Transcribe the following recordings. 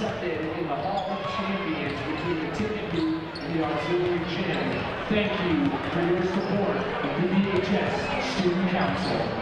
accepted in the Hall of Champions between the ticket booth and the auxiliary gym. Thank you for your support of the BHS Student Council.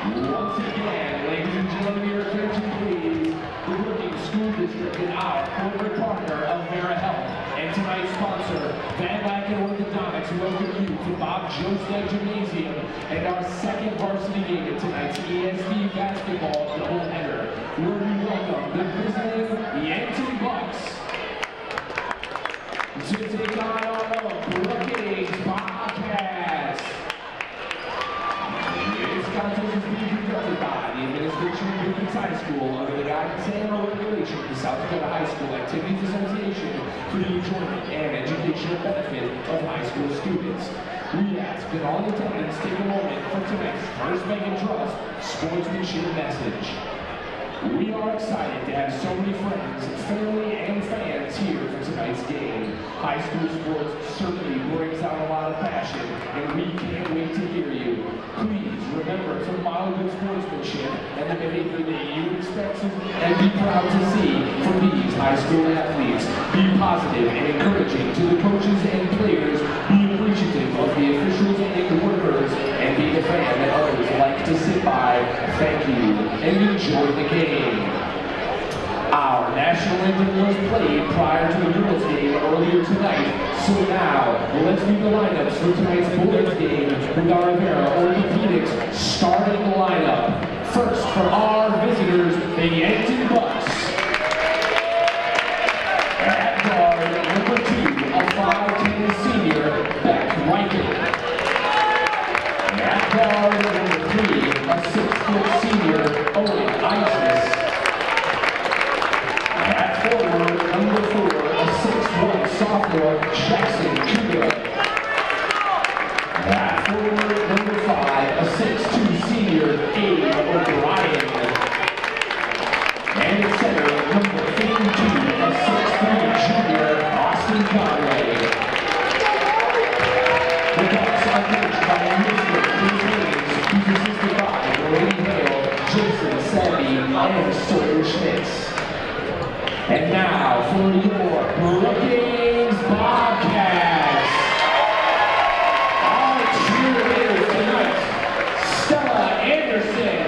Once again, ladies and gentlemen, your attention please. The Brookings School District and our corporate partner of Vera Health and tonight's sponsor, Van Laken Orthodontics, welcome you to Bob Joseph Gymnasium and our second varsity game of tonight's ESD basketball doubleheader, where we welcome the visiting Yankton Bucks to take on our Brookings Bobcats. This contest is being conducted by the administration of Brookings High School under the guidance and regulation of the South Dakota High School Activities Association for the enjoyment and educational benefit of high school students. We ask that all attendants take a moment for tonight's First Bank and Trust sportsmanship message. We are excited to have so many friends, family, and fans here for tonight's game. High school sports certainly brings out a lot of passion, and we can't wait to hear you. Please remember to model good sportsmanship and the behavior that you expect and be proud to see from these high school athletes. Be positive and encouraging to the coaches and players. Be appreciative of the officials and the workers, and be the fan that others like to sit by. Thank you, and enjoy the game. Our national anthem was played prior to the girls' game earlier tonight, so now let's meet the lineups for tonight's boys' game with our Vera Orthopedics starting the lineup. First, for our visitors, the Yankton Bucks. At guard, number 2, a 5'10" senior, Beck Riken. At guard, number 3, a 6' senior, Owen Isis. At forward, number 4, a 6'1" sophomore, Jackson Kudo. At forward, number 5, a 6'2" senior, Abe O'Brien. And at center, number 52, a 6'3" junior, Austin Conway. The Bucks are coached by Mr. Chris Williams, who's assisted by Brady Hale, Jason Savvy, and Sawyer Schmitz. And now for your Brookings Bobcats. Our cheerleaders tonight: Stella Anderson,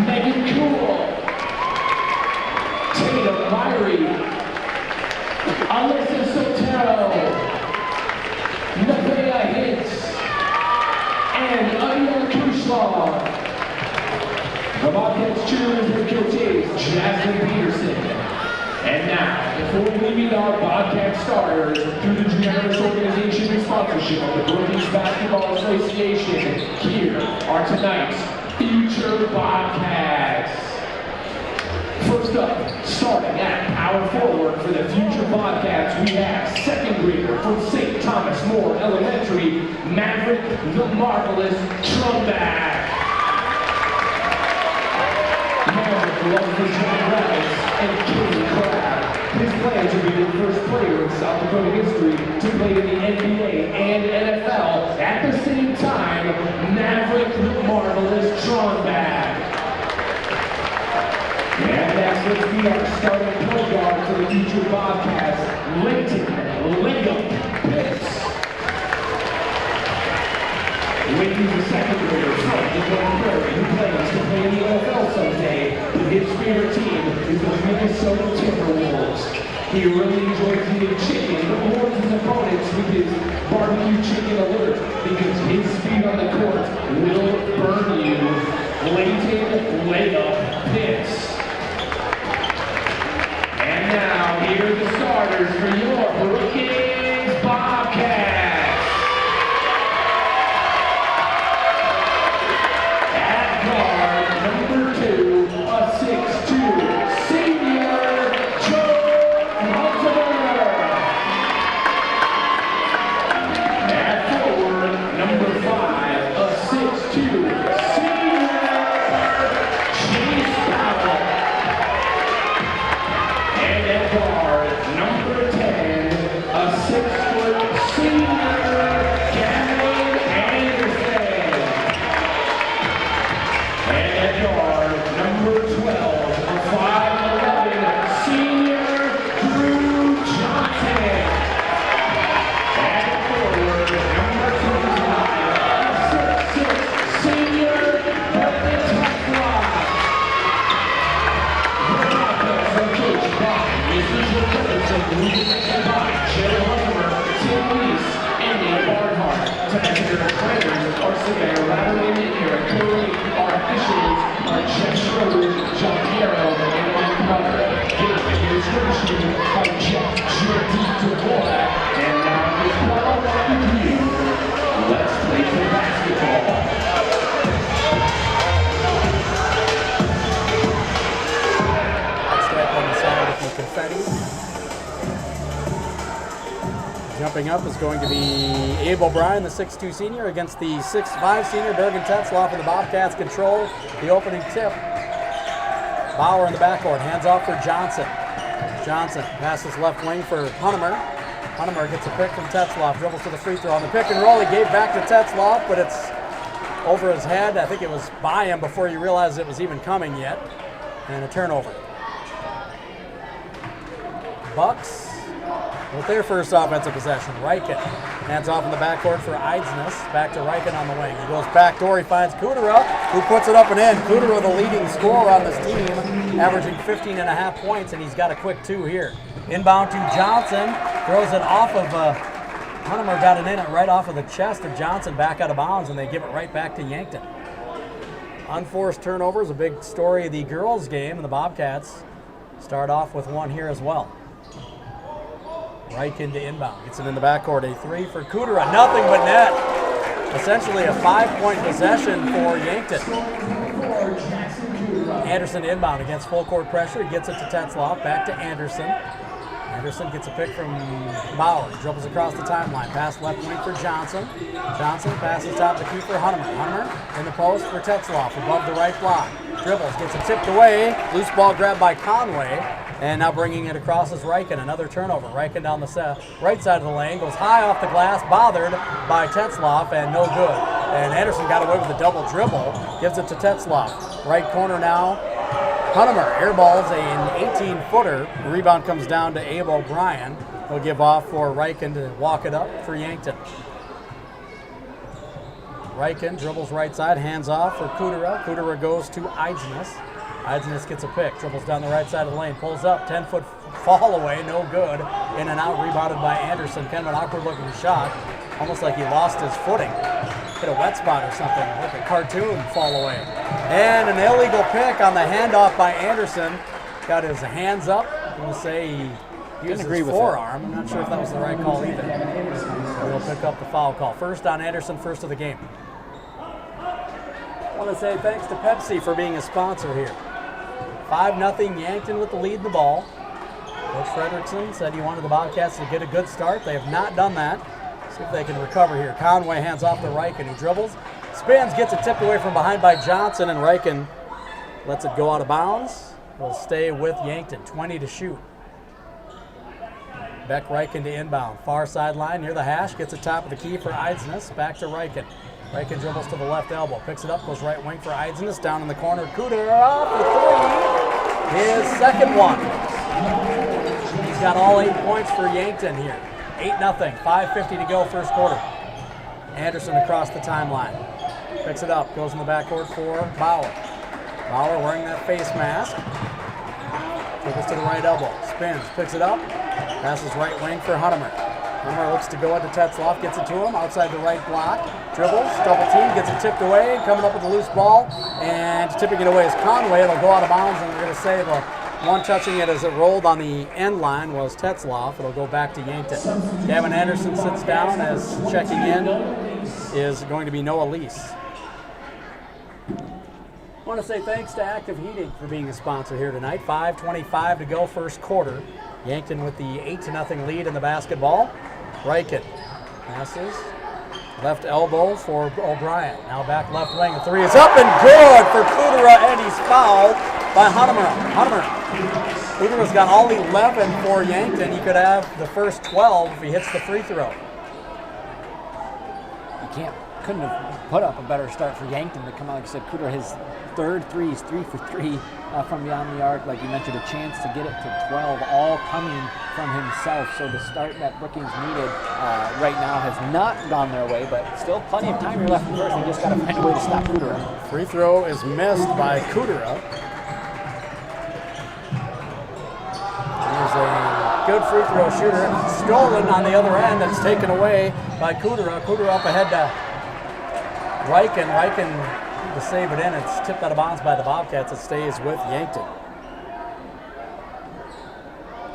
Megan Cool, Tatum Myrie, Alyssa Sotero, Nevaeh Hintz, and Aya Kushlaw. The Bobcats cheerleaders head coach is Jasmine Peterson. And now, before we meet our Bobcat starters, through the generous organization and sponsorship of the Brookings Basketball Association, here are tonight's future Bobcats. First up, starting at power forward for the future Bobcats, we have second grader from St. Thomas More Elementary, Maverick the Marvelous Trumbach. Maverick loves his young rabbits and King Crab. His plans are to be the first player in South Dakota history to play in the NBA and NFL at the same time. Maverick the Marvelous Trumbach. And that's going to be our starting point guard for the future Bobcats, Layup Pitts. Layton's a second grader from Dakota Prairie who plans to play in the NFL someday, but his favorite team is the Minnesota Timberwolves. He really enjoys eating chicken, but warns his opponents with his barbecue chicken alert because his speed on the court will burn you. Layton Layup Pitts. And now, here are the starters for your Brookings Bobcats. At guard, number 2, a 6'2", senior, Joe Hunter. At forward, number 5, a 6'2", senior, Chase Powell. And at guard, number 10, in here at quarter 8, our officials are Jeff Schroeder, John Piero, and Mike Mother. Game administration by Jeff J.D. Dvorak. And now for one-on-one review, let's play some basketball. Stripe on the side with the confetti. Jumping up is going to be Abe O'Brien, the 6'2 senior, against the 6'5 senior, Bergen Tetzloff, and the Bobcats control the opening tip. Bauer in the backcourt, hands off for Johnson. Johnson passes left wing for Hunnemer. Hunnemer gets a pick from Tetzloff, dribbles to the free throw on the pick and roll. He gave back to Tetzloff, but it's over his head. I think it was by him before he realized it was even coming yet. And a turnover. Bucks with their first offensive possession. Reichen hands off in the backcourt for Eidsness. Back to Reichen on the wing. He goes backdoor. He finds Kudera, who puts it up and in. Kudera, the leading scorer on this team, averaging 15.5 points, and he's got a quick 2 here. Inbound to Johnson. Throws it off of Hunnemer, got it in it right off of the chest of Johnson, back out of bounds, and they give it right back to Yankton. Unforced turnovers, a big story of the girls' game, and the Bobcats start off with one here as well. Reichen to inbound. Gets it in the backcourt. A 3 for Kudera. Nothing but net. Essentially a 5-point possession for Yankton. Anderson to inbound against full court pressure. He gets it to Tetzloff. Back to Anderson. Anderson gets a pick from Bauer. Dribbles across the timeline. Pass left wing for Johnson. Johnson passes top of the key for Hunnemer. Hunnemer in the post for Tetzloff above the right block. Dribbles. Gets it tipped away. Loose ball grabbed by Conway. And now bringing it across is Reichen. Another turnover. Reichen down the right side of the lane. Goes high off the glass. Bothered by Tetzloff and no good. And Anderson got away with a double dribble. Gives it to Tetzloff. Right corner now. Hunnemer airballs an 18-footer. The rebound comes down to Abe O'Brien. He'll give off for Reichen to walk it up for Yankton. Reichen dribbles right side. Hands off for Kudera. Kudera goes to Eidsness. Eidsness gets a pick, dribbles down the right side of the lane, pulls up, 10-foot fall away, no good. In and out, rebounded by Anderson. Kind of an awkward-looking shot, almost like he lost his footing. Hit a wet spot or something, like a cartoon fall away. And an illegal pick on the handoff by Anderson. Got his hands up. I'm going to say he used his forearm. I'm not sure if that was the right call either. We'll pick up the foul call. First on Anderson, first of the game. I want to say thanks to Pepsi for being a sponsor here. 5-0 Yankton with the lead in the ball. Coach Fredrickson said he wanted the Bobcats to get a good start. They have not done that. See if they can recover here. Conway hands off to Reichen. He dribbles, spins, gets it tipped away from behind by Johnson, and Reichen lets it go out of bounds. Will stay with Yankton. 20 to shoot. Beck Reichen to inbound. Far sideline near the hash. Gets it top of the key for Eidsness. Back to Reichen. Reichen dribbles to the left elbow. Picks it up. Goes right wing for Eidsness. Down in the corner. Kudera for 3. His second one. He's got all 8 points for Yankton here. 8-0. 5:50 to go first quarter. Anderson across the timeline. Picks it up. Goes in the backcourt for Bauer. Bauer wearing that face mask. Dribbles to the right elbow. Spins. Picks it up. Passes right wing for Hunnemer. Hunnemer looks to go into Tetzloff. Gets it to him outside the right block. Dribbles. Double team. Gets it tipped away. Coming up with a loose ball. And tipping it away is Conway. It'll go out of bounds. And we're going to say the one touching it as it rolled on the end line was Tetzloff. It'll go back to Yankton. Gavin Anderson sits down as checking in is going to be Noah Lease. I want to say thanks to Active Heating for being a sponsor here tonight. 5:25 to go first quarter. Yankton with the 8-0 lead in the basketball. Reichen passes. Left elbow for O'Brien. Now back left wing. The 3 is up and good for Kudera, and he's fouled by Hunnemer. Kudera's got all 11 for Yankton. He could have the first 12 if he hits the free throw. Couldn't have put up a better start for Yankton to come out. Like I said, Kudera, his third three is 3 for 3 from beyond the arc. Like you mentioned, a chance to get it to 12, all coming from himself. So the start that Brookings needed right now has not gone their way, but still plenty of time here left in the first. They just got to find a way to stop Kudera. Free throw is missed by Kudera. There's a good free throw shooter, and it's stolen on the other end. That's taken away by Kudera. Kudera up ahead to Riken to save it in. It's tipped out of bounds by the Bobcats. It stays with Yankton.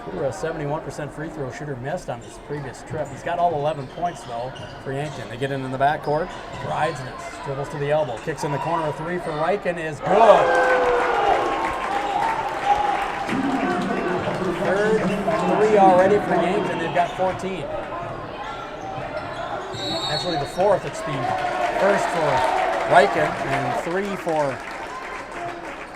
Cooter, a 71% free throw shooter, missed on his previous trip. He's got all 11 points, though, for Yankton. They get in the backcourt for Eidsness. Dribbles to the elbow. Kicks in the corner. A three for Riken is good. Third three already for Yankton. They've got 14. Actually, the fourth. It's the first for Riken and 3 for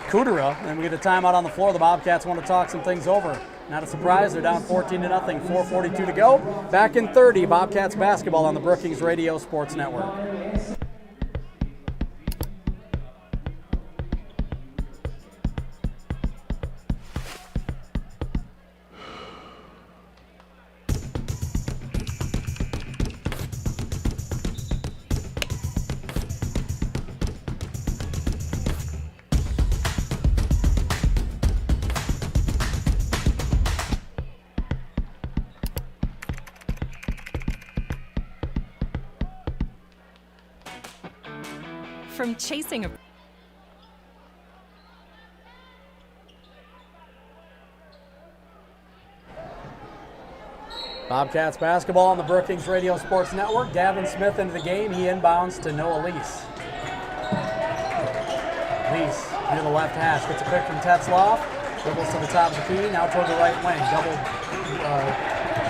Kudera. And we get a timeout on the floor. The Bobcats want to talk some things over. Not a surprise, they're down 14-0, 4:42 to go. Back in 30, Bobcats basketball on the Brookings Radio Sports Network. From chasing a Bobcats basketball on the Brookings Radio Sports Network. Gavin Smith into the game. He inbounds to Noah Lease. Lease near the left hash. Gets a pick from Tetzloff. Dribbles to the top of the key. Now toward the right wing. Double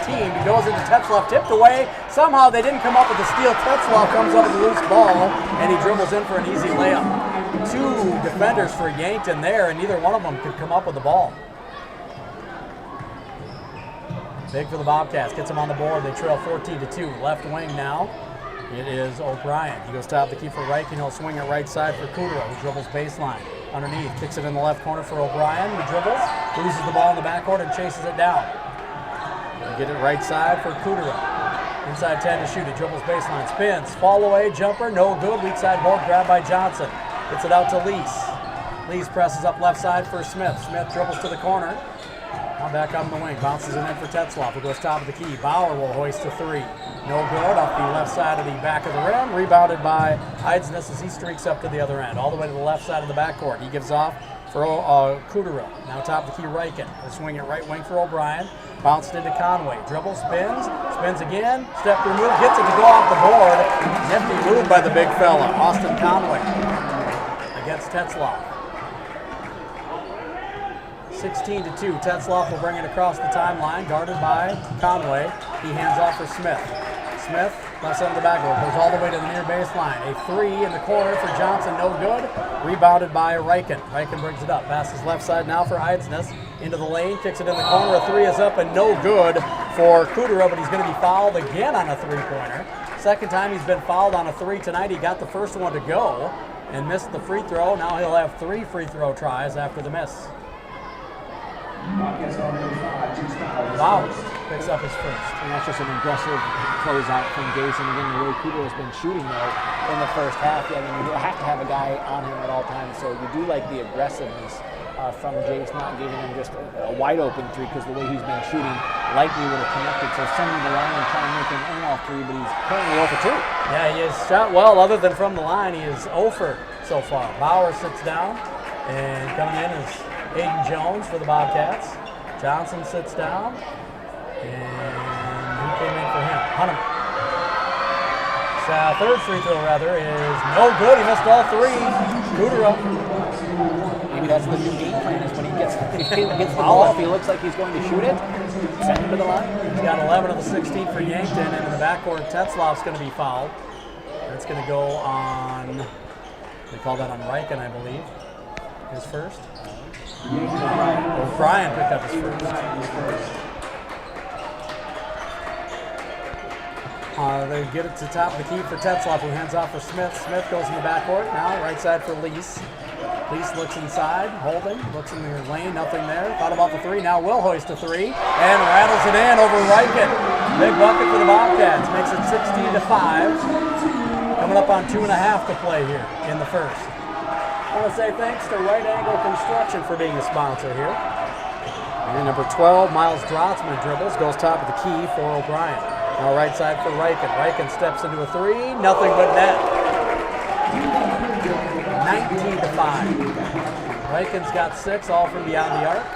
team. He goes into Tetzloff. Tipped away. Somehow they didn't come up with the steal. Tetzloff comes up with a loose ball, and he dribbles in for an easy layup. 2 defenders for Yankton there, and neither one of them could come up with the ball. Big for the Bobcats. Gets them on the board. They trail 14-2. Left wing now. It is O'Brien. He goes top of the key for Riken. He'll swing it right side for Kudera, who dribbles baseline. Underneath. Kicks it in the left corner for O'Brien, who dribbles. Loses the ball in the backcourt and chases it down. Get it right side for Kudera. Inside 10 to shoot. He dribbles baseline. Spins. Fall away. Jumper. No good. Weak side board. Grabbed by Johnson. Gets it out to Lease. Lease presses up left side for Smith. Smith dribbles to the corner. Now back up in the wing. Bounces it in for Tetzloff, who goes top of the key. Bauer will hoist a 3. No good. Off the left side of the back of the rim. Rebounded by Eidsness as he streaks up to the other end. All the way to the left side of the backcourt. He gives off for Kudera. Now top of the key, Riken. He'll swing it right wing for O'Brien. Bounced into Conway. Dribble, spins again. Step remove, gets it to go off the board. Nifty move by the big fella, Austin Conway, against Tetzloff. 16-2. Tetzloff will bring it across the timeline, guarded by Conway. He hands off for Smith. Smith, left side of the backboard, goes all the way to the near baseline. A 3 in the corner for Johnson, no good. Rebounded by Riken. Riken brings it up. Passes left side now for Eidsness. Into the lane, kicks it in the corner. A 3 is up and no good for Kudera, but he's going to be fouled again on a 3-pointer. Second time he's been fouled on a 3 tonight. He got the first one to go and missed the free throw. Now he'll have 3 free throw tries after the miss. Wow, picks up his first. And that's just an aggressive closeout from Jason. Again, the way Kudera has been shooting though in the first half, I mean, you have to have a guy on him at all times. So you do like the aggressiveness from Jace, not giving him just a wide open 3, because the way he's been shooting likely would have connected. So sending the line and trying to make him in all 3, but he's currently 0 for 2. Yeah, he has shot well. Other than from the line, he is 0 for so far. Bauer sits down, and coming in is Aiden Jones for the Bobcats. Johnson sits down, and who came in for him? Hunham. Third free throw, is no good. He missed all 3. Kudera. Maybe that's the new game plan, is when he gets the ball, if he looks like he's going to shoot it, send him to the line. He's got 11 of the 16 for Yankton, and in the backcourt, Tetzloff's going to be fouled. That's going to go on, they call that on Riken, I believe, his first. O'Brien picked up his first. They get it to top of the key for Tetzloff, who hands off for Smith. Smith goes in the backcourt. Now right side for Lease. Lease looks inside, holding, looks in the lane, nothing there. Thought about the 3, now will hoist a 3, and rattles it in over Riken. Big bucket for the Bobcats, makes it 16-5. Coming up on 2.5 to play here in the first. I want to say thanks to Right Angle Construction for being a sponsor here. And number 12, Miles Drotzman dribbles, goes top of the key for O'Brien. Now right side for Riken. Riken steps into a 3, nothing but net. 19-5. Riken's got 6, all from beyond the arc.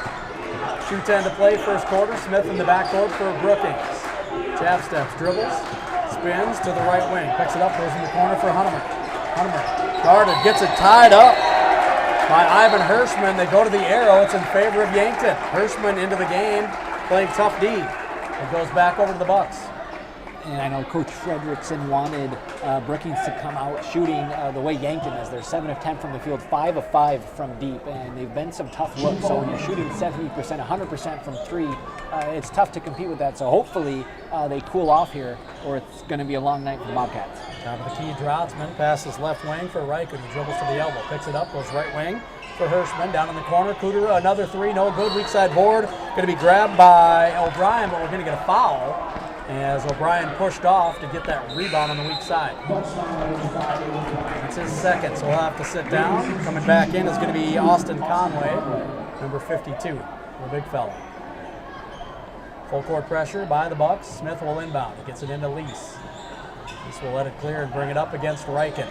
2:10 to play, first quarter. Smith in the backcourt for Brookings. Jab steps, dribbles, spins to the right wing, picks it up, goes in the corner for Hunnemer. Hunnemer guarded, gets it tied up by Ivan Hirschman. They go to the arrow. It's in favor of Yankton. Hirschman into the game, playing tough D. It goes back over to the Bucks. And I know Coach Fredrickson wanted Brookings to come out shooting the way Yankton is. They're 7 of 10 from the field, 5 of 5 from deep, and they've been some tough looks. So when you're shooting 70%, 100% from 3, it's tough to compete with that. So hopefully they cool off here, or it's going to be a long night for the Bobcats. Top of the key, Drotzman passes left wing for Riken. He dribbles to the elbow, picks it up, goes right wing for Hirschman. Down in the corner, Cooter, another 3, no good. Weak side board, going to be grabbed by O'Brien, but we're going to get a foul as O'Brien pushed off to get that rebound on the weak side. It's his second, so we'll have to sit down. Coming back in is going to be Austin Conway, number 52, the big fella. Full court pressure by the Bucks. Smith will inbound. He gets it into Lease. Lease will let it clear and bring it up against Riken.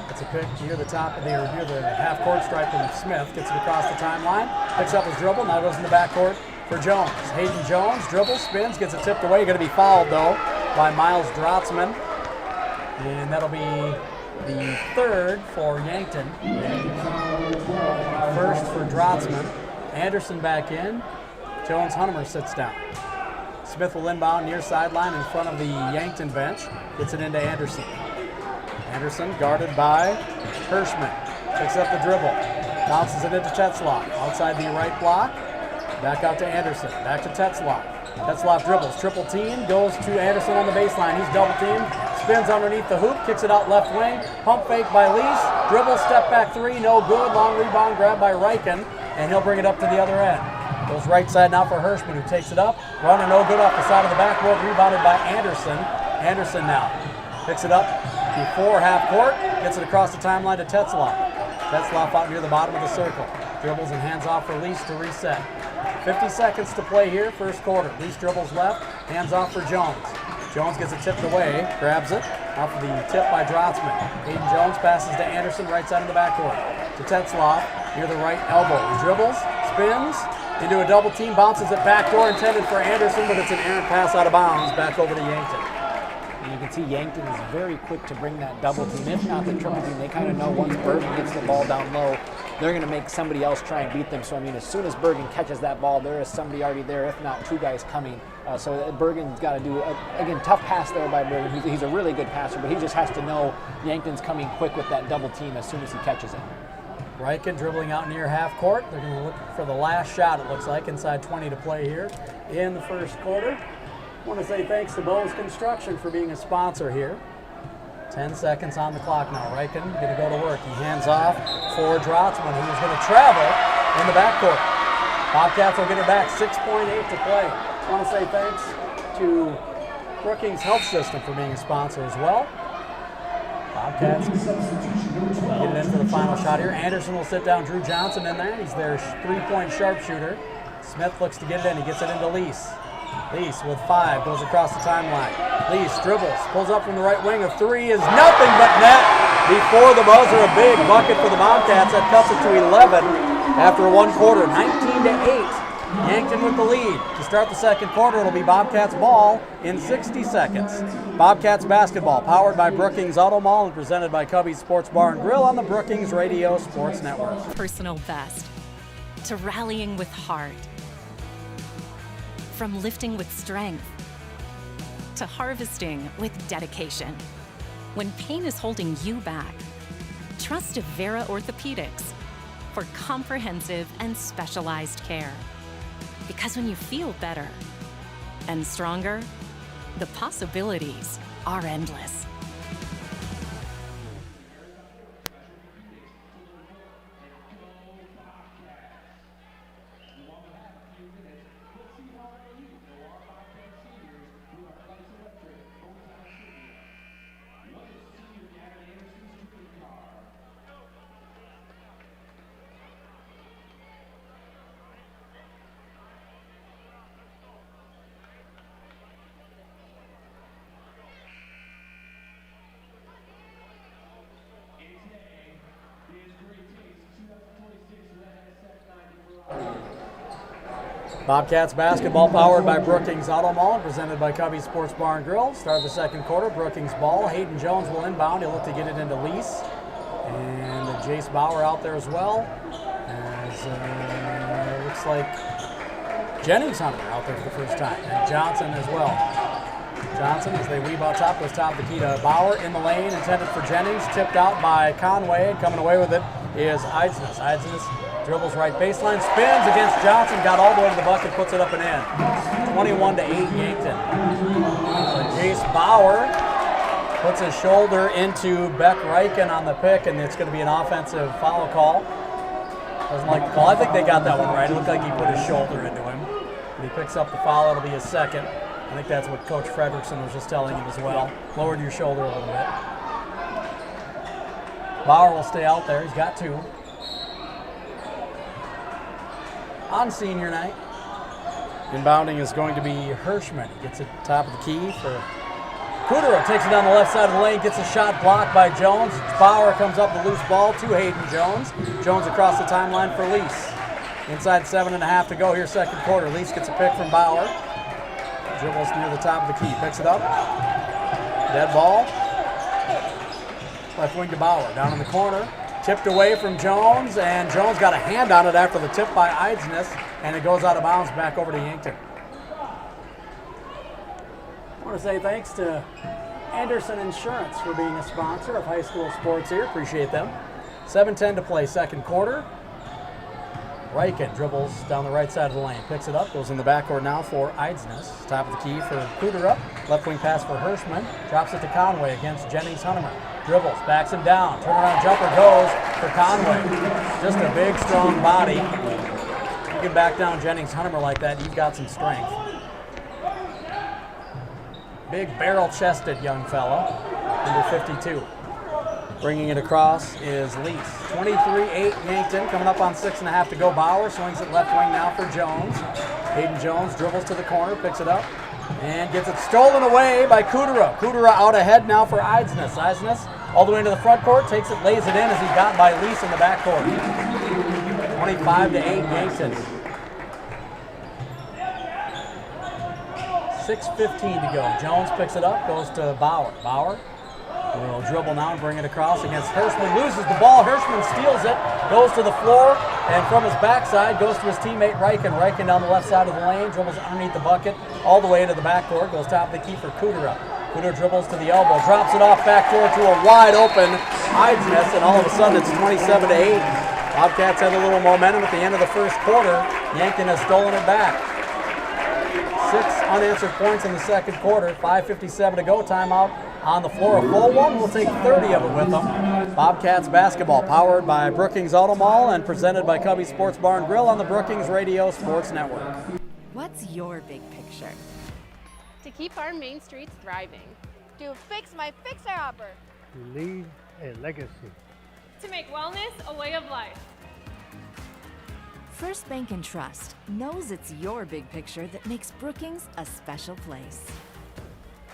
It's a pick near the top of the half-court stripe from Smith. Gets it across the timeline. Picks up his dribble. Now goes in the backcourt for Jones. Hayden Jones dribbles, spins, gets it tipped away. Going to be fouled, though, by Miles Drotzman. And that'll be the third for Yankton. First for Drotzman. Anderson back in. Jones Hunnemer sits down. Smith will inbound near sideline in front of the Yankton bench. Gets it into Anderson. Anderson guarded by Hirschman. Picks up the dribble. Bounces it into Tetzloff. Outside the right block. Back out to Anderson. Back to Tetzloff. Tetzloff dribbles. Triple team. Goes to Anderson on the baseline. He's double teamed. Spins underneath the hoop. Kicks it out left wing. Pump fake by Lease. Dribble. Step back 3. No good. Long rebound grab by Riken. And he'll bring it up to the other end. Goes right side now for Hirschman, who takes it up. Runner no good off the side of the backboard. Rebounded by Anderson. Anderson now picks it up before half court. Gets it across the timeline to Tetzloff. Tetzloff out near the bottom of the circle. Dribbles and hands off for Lease to reset. 50 seconds to play here, first quarter. Lease dribbles left, hands off for Jones. Jones gets it tipped away, grabs it, off of the tip by Drotzman. Hayden Jones passes to Anderson, right side of the backcourt. To Tetzloff, near the right elbow. He dribbles, spins, into a double team, bounces it backdoor, intended for Anderson, but it's an errant pass out of bounds, back over to Yankton. And you can see Yankton is very quick to bring that double team, if not the triple team. They kind of know once Bergen gets the ball down low, they're going to make somebody else try and beat them. So, I mean, as soon as Bergen catches that ball, there is somebody already there, if not 2 guys coming. So Bergen's got to do, again, tough pass there by Bergen. He's a really good passer, but he just has to know Yankton's coming quick with that double team as soon as he catches it. Riken dribbling out near half court. They're going to look for the last shot, it looks like, inside 20 to play here in the first quarter. I want to say thanks to Bose Construction for being a sponsor here. 10 seconds on the clock now. Riken going to go to work. He hands off for Drotzman, who's going to travel in the backcourt. Bobcats will get it back. 6.8 to play. I want to say thanks to Brookings Health System for being a sponsor as well. Bobcats get it in for the final shot here. Anderson will sit down Drew Johnson in there. He's their 3-point sharpshooter. Smith looks to get it in. He gets it into Lease. Lease with 5, goes across the timeline. Lease dribbles, pulls up from the right wing. A 3 is nothing but net before the buzzer. A big bucket for the Bobcats. That cuts it to 11 after 1 quarter. 19-8. Yankton with the lead. To start the second quarter, it'll be Bobcats ball in 60 seconds. Bobcats basketball, powered by Brookings Auto Mall and presented by Cubby's Sports Bar and Grill on the Brookings Radio Sports Network. Personal best to rallying with heart. From lifting with strength to harvesting with dedication. When pain is holding you back, trust Avera Orthopedics for comprehensive and specialized care. Because when you feel better and stronger, the possibilities are endless. Bobcats basketball powered by Brookings Auto Mall and presented by Cubby Sports Bar and Grill. Start of the second quarter, Brookings ball. Hayden Jones will inbound. He'll look to get it into Lease. And Jace Bauer out there as well. As looks like Jennings Hunter out there for the first time. And Johnson as well. Johnson, as they weave out top, goes top of the key to Bauer in the lane, intended for Jennings, tipped out by Conway, and coming away with it is Eidsness. Eidsness dribbles right baseline, spins against Johnson, got all the way to the bucket, puts it up and in. 21-8 Yankton. Jace Bauer puts his shoulder into Beck Reichen on the pick, and it's going to be an offensive foul call. Doesn't like the call. I think they got that one right. It looked like he put his shoulder into him. And he picks up the foul. It'll be his second. I think that's what Coach Fredrickson was just telling him as well. Lowered your shoulder a little bit. Bauer will stay out there. He's got two. On senior night, inbounding is going to be Hirschman. He gets it top of the key for Kudera. Takes it down the left side of the lane. Gets a shot blocked by Jones. Bauer comes up with a loose ball to Hayden Jones. Jones across the timeline for Lease. Inside 7.5 to go here, second quarter. Lease gets a pick from Bauer. Dribbles near the top of the key, picks it up. Dead ball. Left wing to Bauer, down in the corner. Tipped away from Jones, and Jones got a hand on it after the tip by Eidsness, and it goes out of bounds back over to Yankton. I want to say thanks to Anderson Insurance for being a sponsor of high school sports here. Appreciate them. 7:10 to play, second quarter. Reichen dribbles down the right side of the lane, picks it up, goes in the backcourt now for Eidsness. Top of the key for Kudera. Left wing pass for Hirschman. Drops it to Conway against Jennings Hunterman. Dribbles, backs him down. Turnaround jumper goes for Conway. Just a big, strong body. You can back down Jennings Hunterman like that, you've got some strength. Big barrel-chested young fella, number 52. Bringing it across is Lease. 23-8 Yankton, coming up on 6.5 to go. Bauer swings it left wing now for Jones. Hayden Jones dribbles to the corner, picks it up, and gets it stolen away by Kudera. Kudera out ahead now for Eidsness. Eidsness all the way into the front court, takes it, lays it in as he got by Lease in the back court. 25-8 Yankton. 6:15 to go. Jones picks it up, goes to Bauer. Bauer will dribble now and bring it across against Hirschman. Loses the ball. Hirschman steals it, goes to the floor, and from his backside goes to his teammate Reichen. Reichen down the left side of the lane, dribbles underneath the bucket, all the way into the backcourt, goes top of the key for Kudera. Kudera dribbles to the elbow, drops it off backdoor to a wide open Eidsness, and all of a sudden it's 27-8. Bobcats had a little momentum at the end of the first quarter. Yankton has stolen it back. 6 unanswered points in the second quarter. 5:57 to go. Timeout on the floor. A full one. We'll take 30 of it with them. Bobcats basketball powered by Brookings Auto Mall and presented by Cubby Sports Bar and Grill on the Brookings Radio Sports Network. What's your big picture? To keep our main streets thriving. To fix my fixer-upper. To leave a legacy. To make wellness a way of life. First Bank & Trust knows it's your big picture that makes Brookings a special place.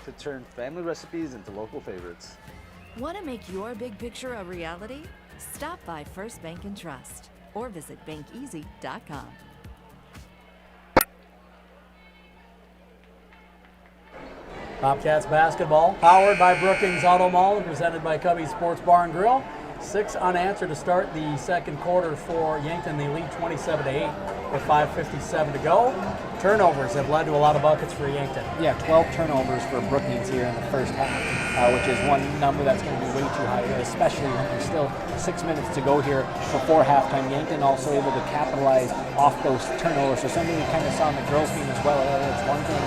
To turn family recipes into local favorites. Want to make your big picture a reality? Stop by First Bank & Trust or visit bankeasy.com. Bobcats basketball powered by Brookings Auto Mall and presented by Cubby Sports Bar and Grill. 6 unanswered to start the second quarter for Yankton. They lead 27-8 with 5:57 to go. Turnovers have led to a lot of buckets for Yankton. Yeah, 12 turnovers for Brookings here in the first half, which is one number that's going to be way too high, especially when there's still 6 minutes to go here before halftime. Yankton also able to capitalize off those turnovers. So something we kind of saw in the girls' game as well. It's one thing,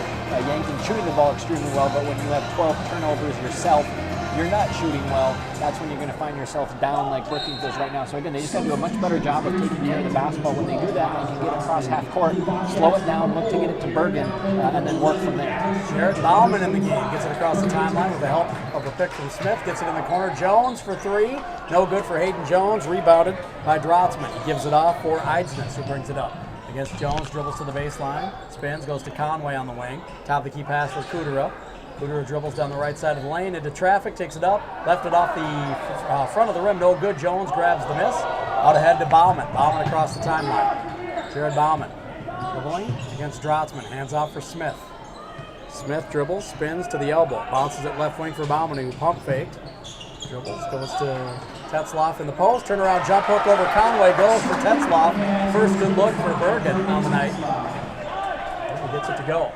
Yankton shooting the ball extremely well, but when you have 12 turnovers yourself, you're not shooting well, that's when you're going to find yourself down like Brookings does right now. So again, they just got to do a much better job of taking care of the basketball. When they do that, they can get across half court, slow it down, look to get it to Bergen, and then work from there. Jared Bauman in the game, gets it across the timeline with the help of a pick from Smith, gets it in the corner. Jones for 3, no good for Hayden Jones, rebounded by Drotzman. He gives it off for Eidsness, who brings it up. Against Jones, dribbles to the baseline, spins, goes to Conway on the wing. Top of the key pass for Kudera. Kudera dribbles down the right side of the lane into traffic, takes it up, left it off the front of the rim, no good. Jones grabs the miss. Out ahead to Bauman. Bauman across the timeline. Jared Bauman Dribbling against Drotzman. Hands off for Smith. Smith dribbles, spins to the elbow. Bounces it left wing for Bauman, who pump faked. Dribbles, goes to Tetzloff in the post. Turnaround jump hook over Conway. Goes for Tetzloff. First good look for Bergen on the night. He gets it to go.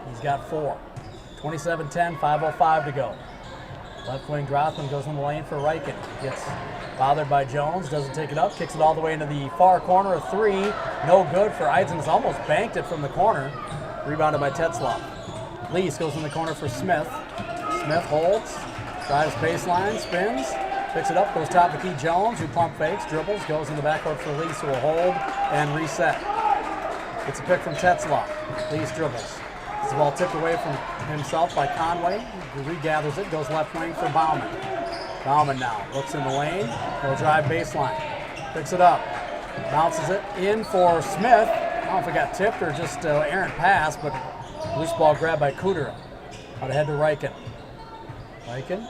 He's got 4. 27-10, 5:05 to go. Left wing Drotzman goes in the lane for Reichen. Gets bothered by Jones, doesn't take it up, kicks it all the way into the far corner. A 3, no good for Eisen's. Almost banked it from the corner. Rebounded by Tetzloff. Lease goes in the corner for Smith. Smith holds, drives baseline, spins, picks it up, goes top of the key. Jones, who pump fakes, dribbles, goes in the backcourt for Lease, who will hold and reset. Gets a pick from Tetzloff. Lease dribbles. Gets the ball tipped away from himself by Conway. He regathers it, goes left wing for Bauman. Bauman now looks in the lane, he'll drive baseline. Picks it up, bounces it in for Smith. I don't know if it got tipped or just errant pass, but loose ball grabbed by Kudera. Out ahead to Reichen. Reichen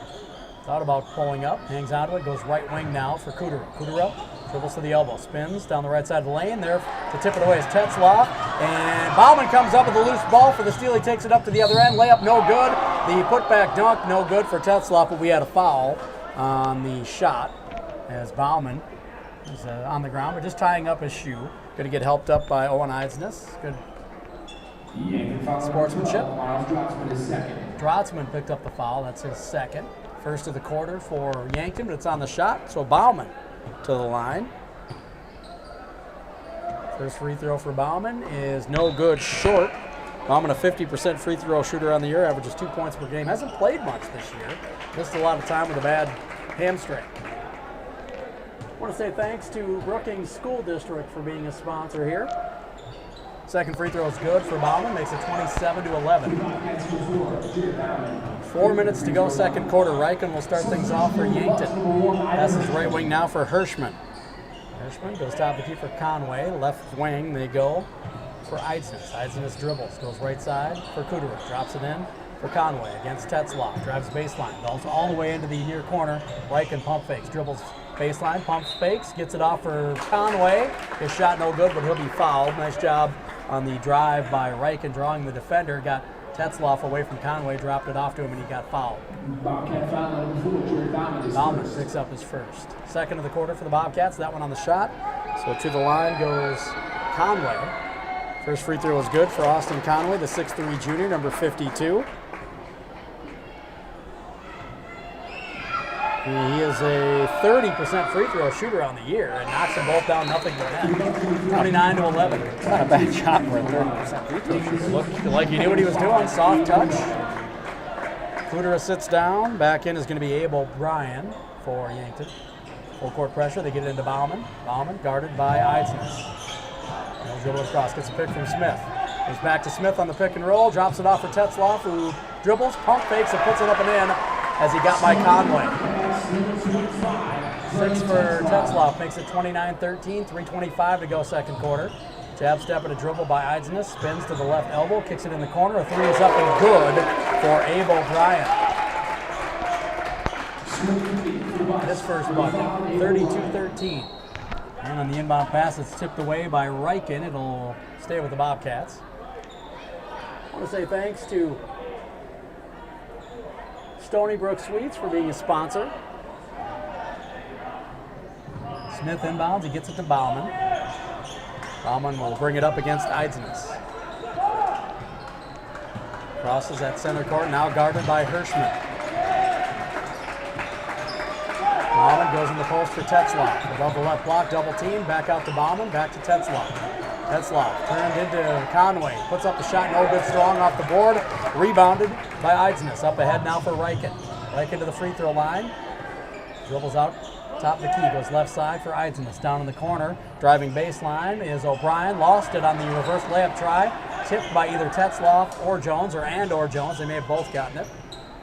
thought about pulling up, hangs onto it, goes right wing now for Kudera. Kudera dribbles to the elbow, spins down the right side of the lane. There to tip it away is Tetzloff. And Bauman comes up with a loose ball for the steal. He takes it up to the other end. Layup no good. The putback dunk no good for Tetzloff, but we had a foul on the shot as Bauman is on the ground, but just tying up his shoe. Going to get helped up by Owen Eidsness. Good sportsmanship. Drotzman picked up the foul. That's his second. First of the quarter for Yankton, but it's on the shot. So Bauman to the line. First free throw for Bauman is no good, short. Bauman, a 50% free throw shooter on the year, averages 2 points per game. Hasn't played much this year. Missed a lot of time with a bad hamstring. I want to say thanks to Brookings School District for being a sponsor here. Second free throw is good for Bauman, makes it 27-11. 4 minutes to go, second quarter. Reichen will start things off for Yankton. Passes right wing now for Hirschman. Hirschman goes top of the key for Conway. Left wing they go for Eidsness. Eidsness dribbles, goes right side for Kudera. Drops it in for Conway against Tetzloff. Drives baseline, goes all the way into the near corner. Reichen pump fakes, dribbles baseline, pumps fakes, gets it off for Conway. His shot no good, but he'll be fouled. Nice job on the drive by Reichen, drawing the defender. Got Tetzloff away from Conway, dropped it off to him, and he got fouled. Bauman picks up his first. Second of the quarter for the Bobcats. That one on the shot. So to the line goes Conway. First free throw was good for Austin Conway, the 6'3 junior, number 52. He is a 30% free throw shooter on the year and knocks them both down nothing but net. 29-11. It's not a bad shot for a 30% free throw shooter. Looked like he knew what he was doing. Soft touch. Kudera sits down. Back in is going to be Abel Bryan for Yankton. Full court pressure. They get it into Bauman. Bauman guarded by Eidsness. He'll dribble across. Gets a pick from Smith. Goes back to Smith on the pick and roll. Drops it off for Tetzloff, who dribbles, pump fakes, and puts it up and in as he got by Conway. 6 for Tetzloff, makes it 29-13, 3:25 to go second quarter. Jab step and a dribble by Eidsness, spins to the left elbow, kicks it in the corner. A 3 is up and good for Abel Bryant. His first bucket, 32-13. And on the inbound pass, it's tipped away by Reichen. It'll stay with the Bobcats. I want to say thanks to Stony Brook Sweets for being a sponsor. Smith inbounds, he gets it to Bauman. Bauman will bring it up against Eidsness. Crosses at center court, now guarded by Hirschman. Bauman goes in the post for Tetzloff. Above the left block, double team, back out to Bauman, back to Tetzloff. Tetzloff turned into Conway, puts up the shot, no good, strong off the board. Rebounded by Eidsness. Up ahead now for Reichen. Reichen to the free throw line. Dribbles out, top of the key, goes left side for Eidsness. Down in the corner, driving baseline is O'Brien. Lost it on the reverse layup try. Tipped by either Tetzloff or Jones, or Jones. They may have both gotten it.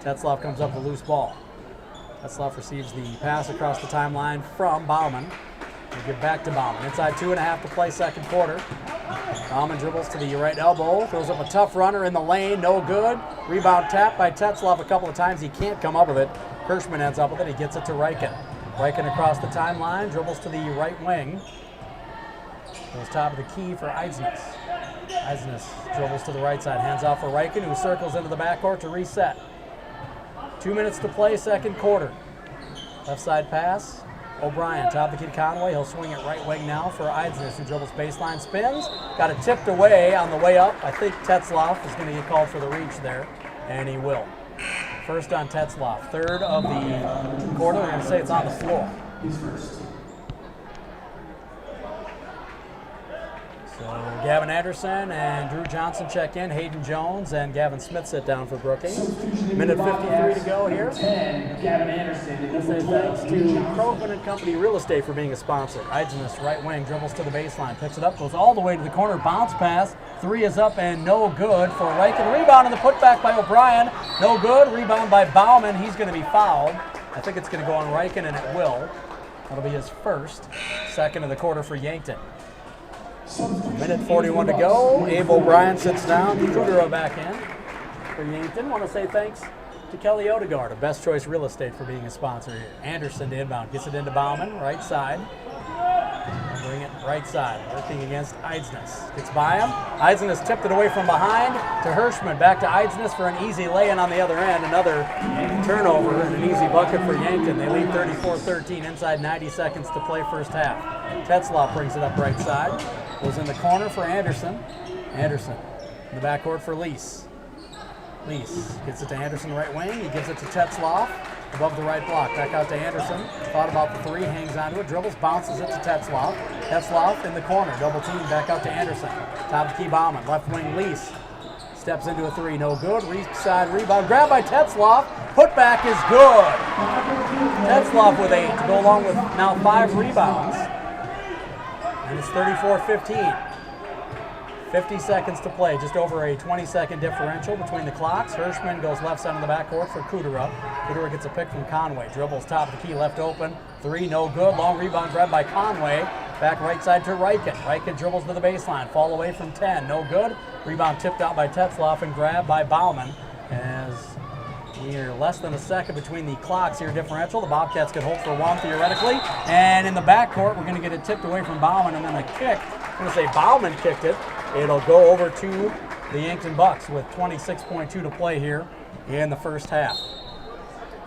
Tetzloff comes up with a loose ball. Tetzloff receives the pass across the timeline from Bauman. We'll get back to Bauman. Inside 2.5 to play second quarter. Bauman dribbles to the right elbow, throws up a tough runner in the lane, no good. Rebound tapped by Tetzloff a couple of times. He can't come up with it. Hirschman ends up with it. He gets it to Reichen. Reichen across the timeline, dribbles to the right wing. Goes top of the key for Eidsness. Eidsness dribbles to the right side, hands off for Reichen, who circles into the backcourt to reset. 2 minutes to play, second quarter. Left side pass. O'Brien, top of the key to Conway. He'll swing it right wing now for Eidsness, who dribbles baseline, spins. Got it tipped away on the way up. I think Tetzloff is going to get called for the reach there, and he will. First on Tetzloff. Third of the quarter. We're going to say it's on the floor. He's first. So Gavin Anderson and Drew Johnson check in. Hayden Jones and Gavin Smith sit down for Brookings. Minute 53 to go here. 10, Gavin Anderson. Let's say thanks to Krogman & Company Real Estate for being a sponsor. Eidsness, right wing, dribbles to the baseline, picks it up, goes all the way to the corner, bounce pass. Three is up and no good for Reichen. Rebound and the putback by O'Brien. No good. Rebound by Bauman. He's going to be fouled. I think it's going to go on Reichen, and it will. That'll be his first. Second of the quarter for Yankton. Minute 41 to go. Abe O'Brien sits down. Kudera back in for Yankton. Want to say thanks to Kelly Odegaard of Best Choice Real Estate for being a sponsor here. Anderson to inbound. Gets it into Bauman. Right side. Bring it right side. Working against Eidsness. Gets by him. Eidsness tipped it away from behind to Hirschman. Back to Eidsness for an easy lay-in on the other end. Another turnover and an easy bucket for Yankton. They lead 34-13 inside 90 seconds to play first half. Tetzloff brings it up right side. Goes in the corner for Anderson. Anderson in the backcourt for Lease. Lease gets it to Anderson right wing. He gives it to Tetzloff above the right block. Back out to Anderson. Thought about the three, hangs onto it, dribbles, bounces it to Tetzloff. Tetzloff in the corner, double team, back out to Anderson. Top of the key, Bauman, left wing, Lease. Steps into a three, no good. Side rebound, grabbed by Tetzloff. Putback is good. Tetzloff with 8 to go along with now 5 rebounds. And it's 34-15. 50 seconds to play, just over a 20-second differential between the clocks. Hirschman goes left side of the backcourt for Kudera. Kudera gets a pick from Conway. Dribbles top of the key, left open. 3, no good. Long rebound grabbed by Conway. Back right side to Reichen. Reichen dribbles to the baseline. Fall away from 10, no good. Rebound tipped out by Tetzloff and grabbed by Bauman. As we're less than a second between the clocks here differential. The Bobcats could hold for 1 theoretically. And in the backcourt, we're going to get it tipped away from Bauman and then a kick. I'm going to say Bauman kicked it. It'll go over to the Yankton Bucks with 26.2 to play here in the first half.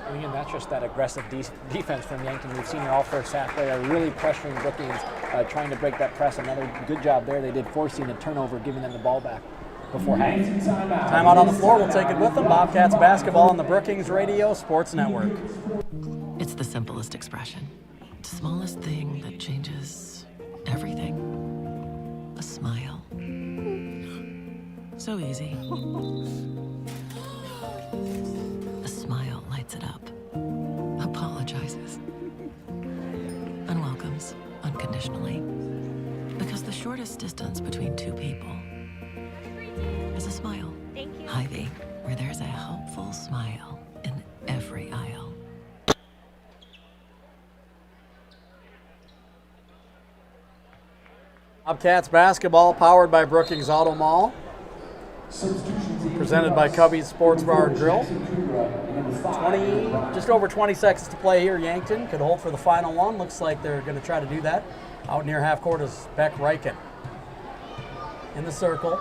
And again, that's just that aggressive defense from Yankton. We've seen it all first half. They are really pressuring Brookings, trying to break that press. Another good job there. They did forcing a turnover, giving them the ball back before half. Timeout on the floor. We'll take it with them. Bobcats basketball on the Brookings Radio Sports Network. It's the simplest expression. The smallest thing that changes everything. A smile. So easy. A smile lights it up, apologizes, and welcomes unconditionally. Because the shortest distance between two people is a smile. Thank you. Hy-Vee, where there's a helpful smile in every aisle. Bobcats basketball powered by Brookings Auto Mall. Presented by Cubby's Sports Bar and Grill. Just over 20 seconds to play here. Yankton could hold for the final one. Looks like they're going to try to do that. Out near half court is Beck Reichen. In the circle.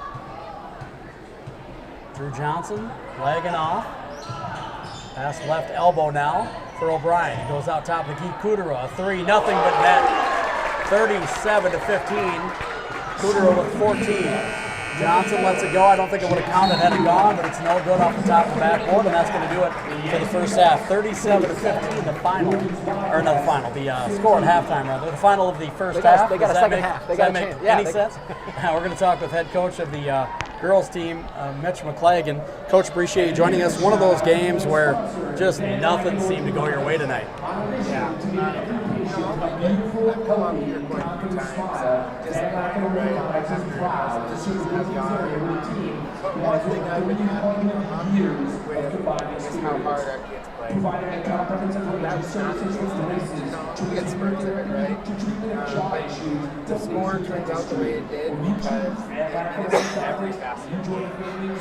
Drew Johnson lagging off. Pass left elbow now for O'Brien. He goes out top of the key. Kudera, a 3, nothing but net. 37-15. Kudera with 14. Johnson lets it go. I don't think it would have counted had it gone, but it's no good off the top of the backboard, and that's going to do it for the first half. 37-15, the final, or not the final, the score at halftime, rather. The final of the first half. They got a second half. They got a chance. Any sense? We're going to talk with head coach of the girls team, Mitch McClagan. Coach, appreciate you joining us. One of those games where just nothing seemed to go your way tonight. Yeah. I've come on here quite a few times. Just right the season has gone. But one thing I've been having years with is how hard our kids play. That's not the truth. We get spurred through it, right? The score turns out the way it did because every basket shot is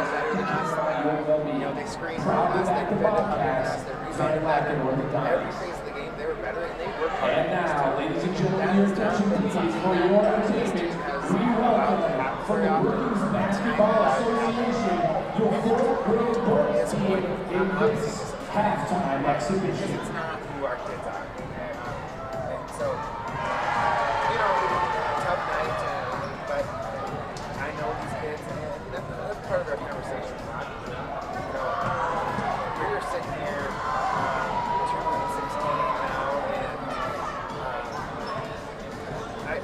better than us. They screened for us, they defended better than us, they rebounded better. Every phase of the game, they were better and they worked hard. And now, ladies and gentlemen, your attention please. Ladies, for your entertainment, we welcome from the Brookings Basketball Association, your fourth grade boys team in this halftime exhibition. It's not who our kids are. And so, you know, tough night, but I know these kids, and that's part of our conversation. You know, we're sitting here 2-16 now, and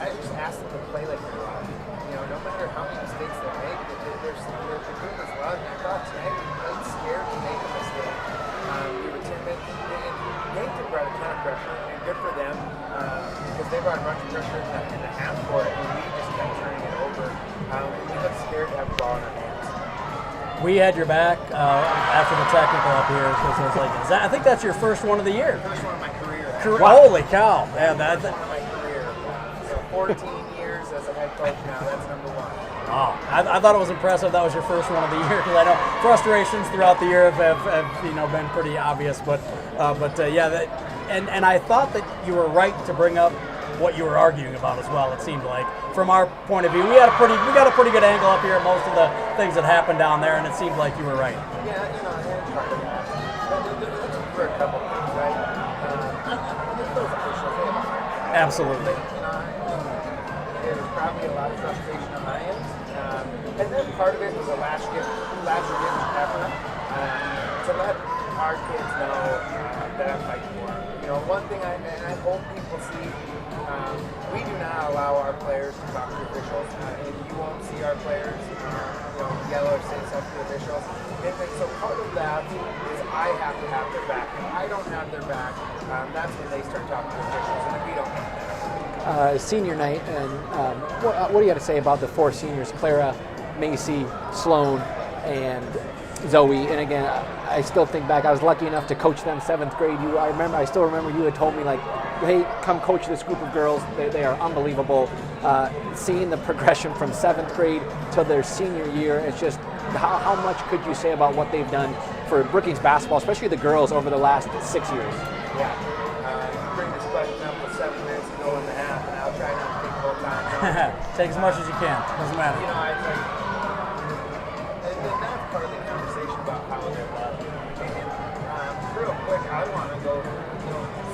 I just ask them to play like they're allowed. You know, no matter how many mistakes they make, they're the group is allowed. And I thought tonight we played scared to make a mistake. We were timid, and Yankton brought a ton of pressure, and good for them, because they brought a bunch of pressure in the half court, and we just kept turning it over. We looked scared to have the ball in our hands. We had your back after the technical up here because I was like, I think that's your first one of the year. First one of my career. Holy cow! Yeah, that's one of my career. So 14 years as a head coach now. That's number one. Oh, I thought it was impressive. That was your first one of the year because I know frustrations throughout the year have been pretty obvious. But yeah, and I thought that you were right to bring up what you were arguing about as well. It seemed like, from our point of view, we got a pretty good angle up here at most of the things that happened down there, and it seemed like you were right. Yeah, you know, and part of that. For a couple things, right? Those officials, they have a hard time. Absolutely. You know, there was probably a lot of frustration on my end, and then part of it was a last ditch effort to let our kids know that I'm fighting for them. You know, one thing I hope people see. We do not allow our players to talk to officials, and you won't see our players, yell or say stuff to officials. And so part of that is I have to have their back. If I don't have their back, that's when they start talking to officials, and we don't have that. Senior night, and what do you got to say about the four seniors, Clara, Macy, Sloan, and Zoe? And again, I still think back, I was lucky enough to coach them 7th grade. I still remember you had told me, like, hey, come coach this group of girls. They are unbelievable. Seeing the progression from 7th grade to their senior year, it's just, how much could you say about what they've done for Brookings basketball, especially the girls, over the last 6 years? Yeah. You bring this question up with 7 minutes to go in the half, and I'll try not to take the whole time. Take as much as you can. Doesn't matter. You know, and that's part of the conversation about how they're loved. And real quick, I want to go,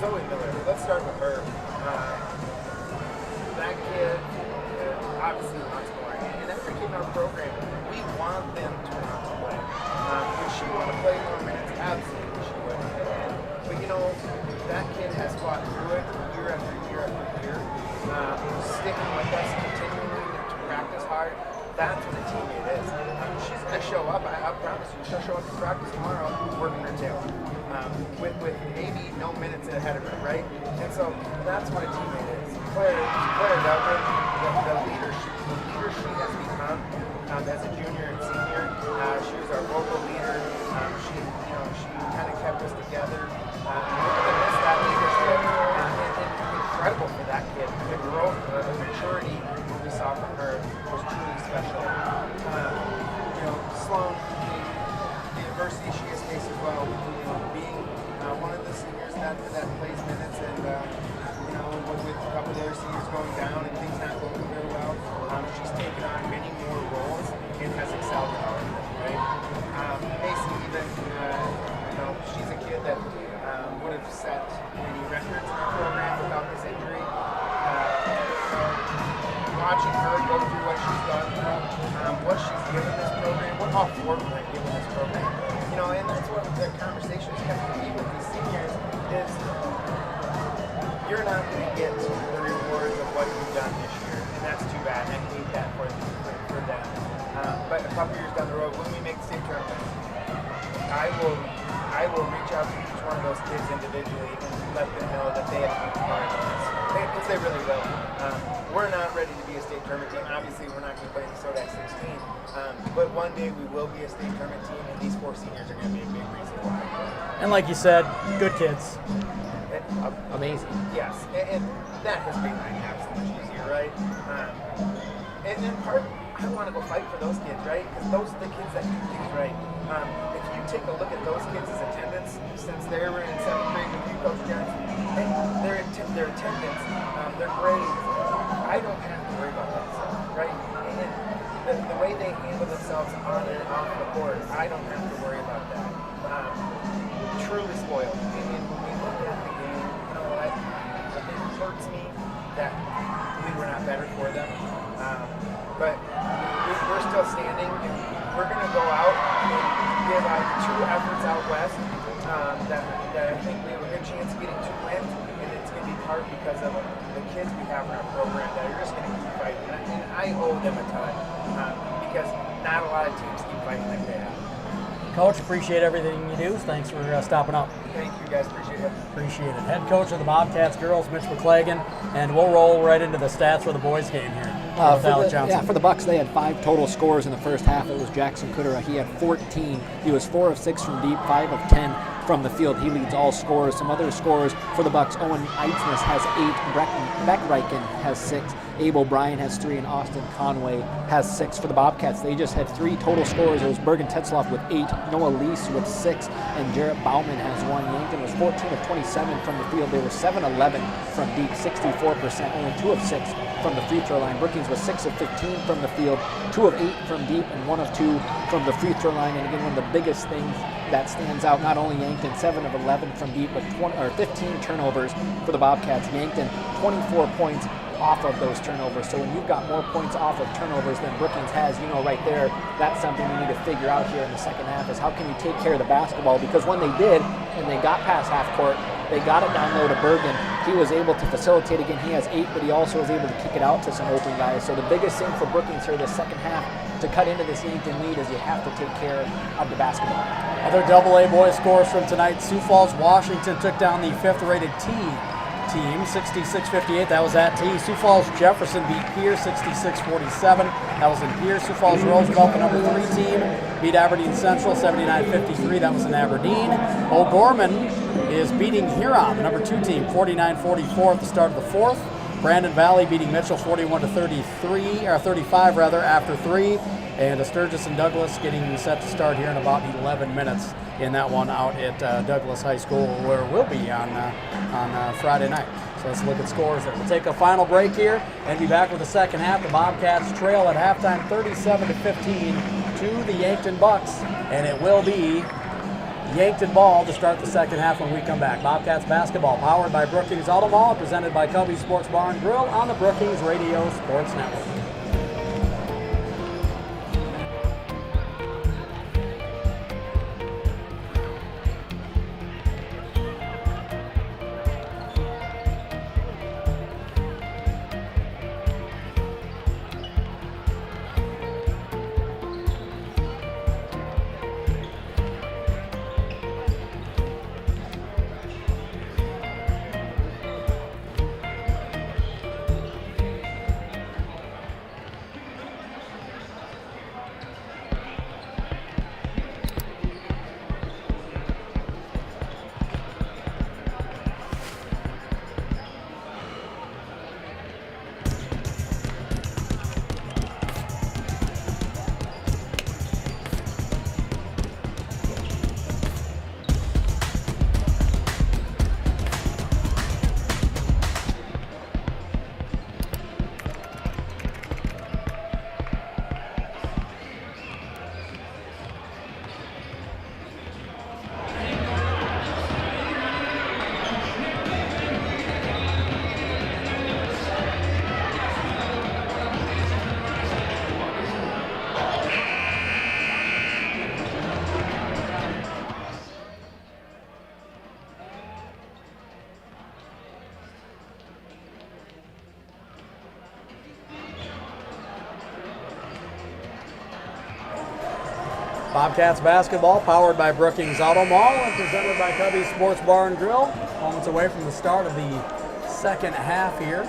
Zoe Miller. Let's start with her. That kid obviously wants more. And every kid in our program, we want them to want to play. Would she want to play more minutes? Absolutely she would. But that kid has fought through it year after year after year. Sticking with us, continuing to practice hard. That's what a teammate is. She's going to show up. I promise you, she'll show up to practice tomorrow working her tail off. With maybe no minutes ahead of her, right? And so that's what a teammate is. Claire Duggan, the leader she has become as a junior and senior. She was our vocal leader. She kind of kept us together. We're going to miss that leadership. And incredible for that kid. The growth, the maturity we saw from her was truly special. Sloan, the Varsity, she has faced as well. Being one of the seniors that plays minutes, and with a couple of other seniors going down and things not going very well, she's taken on many more roles and has excelled at all of them, right? Macy, even, she's a kid that would have set many records in our program without this injury. Watching her go through what she's done, what she's given this program, what all four of them have given this program, and that's what the conversation is going to be with these seniors is you're not going to get the rewards of what you've done this year, and that's too bad. I hate that for them. But a couple years down the road, when we make the state tournament, I will reach out to each one of those kids individually and let them know that they have to be part of this. Because they really will. We're not ready to be a state tournament team. Obviously, we're not going to play in the SODAC 16. But one day we will be a state tournament team, and these four seniors are going to be a big reason why. And like you said, good kids. Amazing. Yes, and that has made my job so much easier, right? And then I want to go fight for those kids, right? Because those are the kids that do things right. If you take a look at those kids' attendance since they were in 7th grade with you, Coach Johnson, their attendance, their grades, I I don't have to worry about that stuff, right? And the way they handle themselves on and off the court, I don't have to worry about that. Truly spoiled. And when we look at the game, you know what? It hurts me that we were not better for them. But we're still standing, and we're going to go out and give 2 efforts out west that I think we have a good chance of getting 2 wins, and it's going to be part because of the kids we have in our program that are just going to keep fighting. And I owe them a ton because not a lot of teams keep fighting like they have. Coach, appreciate everything you do. Thanks for stopping up. Thank you, guys. Appreciate it. Appreciate it. Head coach of the Bobcats girls, Mitch McClagan, and we'll roll right into the stats for the boys game here. For the Bucks, they had 5 total scores in the first half. It was Jackson Kudera. He had 14. He was 4 of 6 from deep, 5 of 10 from the field. He leads all scorers. Some other scores for the Bucks: Owen Eitznes has 8, Beck Reichen has 6, Abel Bryan has 3, and Austin Conway has 6. For the Bobcats, they just had 3 total scores. It was Bergen Tetzloff with 8, Noah Lease with 6, and Jarrett Bauman has 1. Yankton was 14 of 27 from the field. They were 7-11 from deep, 64%, only 2 of 6 from the free throw line. Brookings was 6 of 15 from the field, 2 of 8 from deep, and 1 of 2 from the free throw line. And again, one of the biggest things that stands out, not only Yankton, 7 of 11 from deep, but 15 turnovers for the Bobcats. Yankton, 24 points off of those turnovers. So when you've got more points off of turnovers than Brookings has, you know right there, that's something we need to figure out here in the second half, is how can you take care of the basketball? Because when they did, and they got past half court, they got it down low to Bergen. He was able to facilitate again. He has 8, but he also was able to kick it out to some open guys. So the biggest thing for Brookings here this second half to cut into this Yankton lead is you have to take care of the basketball. Other AA boys scores from tonight: Sioux Falls, Washington took down the 5th-rated T team, 66-58. That was at T. Sioux Falls Jefferson beat Pierce 66-47. That was in Pierce. Sioux Falls Roosevelt, the number 3 team, beat Aberdeen Central 79-53. That was in Aberdeen. O'Gorman is beating Huron, the number 2 team, 49-44 at the start of the 4th. Brandon Valley beating Mitchell 41-35 after 3. And Sturgis and Douglas getting set to start here in about 11 minutes in that one out at Douglas High School, where we'll be on Friday night. So let's look at scores there. We'll take a final break here and be back with the second half. The Bobcats trail at halftime 37-15 to the Yankton Bucks, and it will be Yankton ball to start the second half when we come back. Bobcats basketball powered by Brookings Auto Mall, presented by Cubby Sports Bar and Grill on the Brookings Radio Sports Network. Bobcats basketball powered by Brookings Auto Mall and presented by Cubby Sports Bar and Grill. Moments away from the start of the second half here.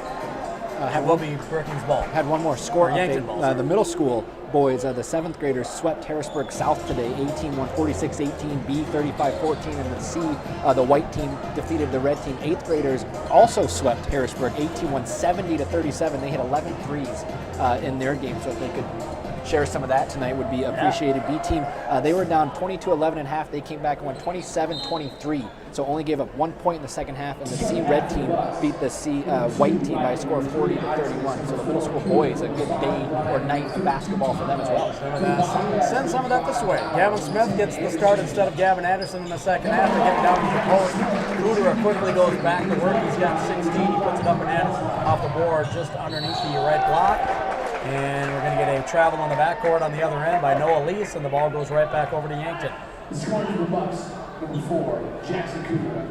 Will be Brookings ball. Had one more score update. The middle school boys, the 7th graders swept Harrisburg South today, 18-1, 46-18, B 35-14, and the C, the white team defeated the red team. 8th graders also swept Harrisburg, 18-1, 70-37. They hit 11 threes in their game, so if they could share some of that tonight would be appreciated. B team, they were down 22-11 and a half. They came back and won 27-23. So only gave up 1 point in the second half, and the C red team beat the C white team by a score of 40-31. So the middle school boys, a good day or night of basketball for them as well. Send some of that this way. Gavin Smith gets the start instead of Gavin Anderson in the second half. They get down to the post. Kudera quickly goes back to work. He's got 16. He puts it up and in off the board just underneath the right block. And we're going to get a travel on the backcourt on the other end by Noah Lease, and the ball goes right back over to Yankton. The scorer for the Bucks, number 4, Jackson Kudera.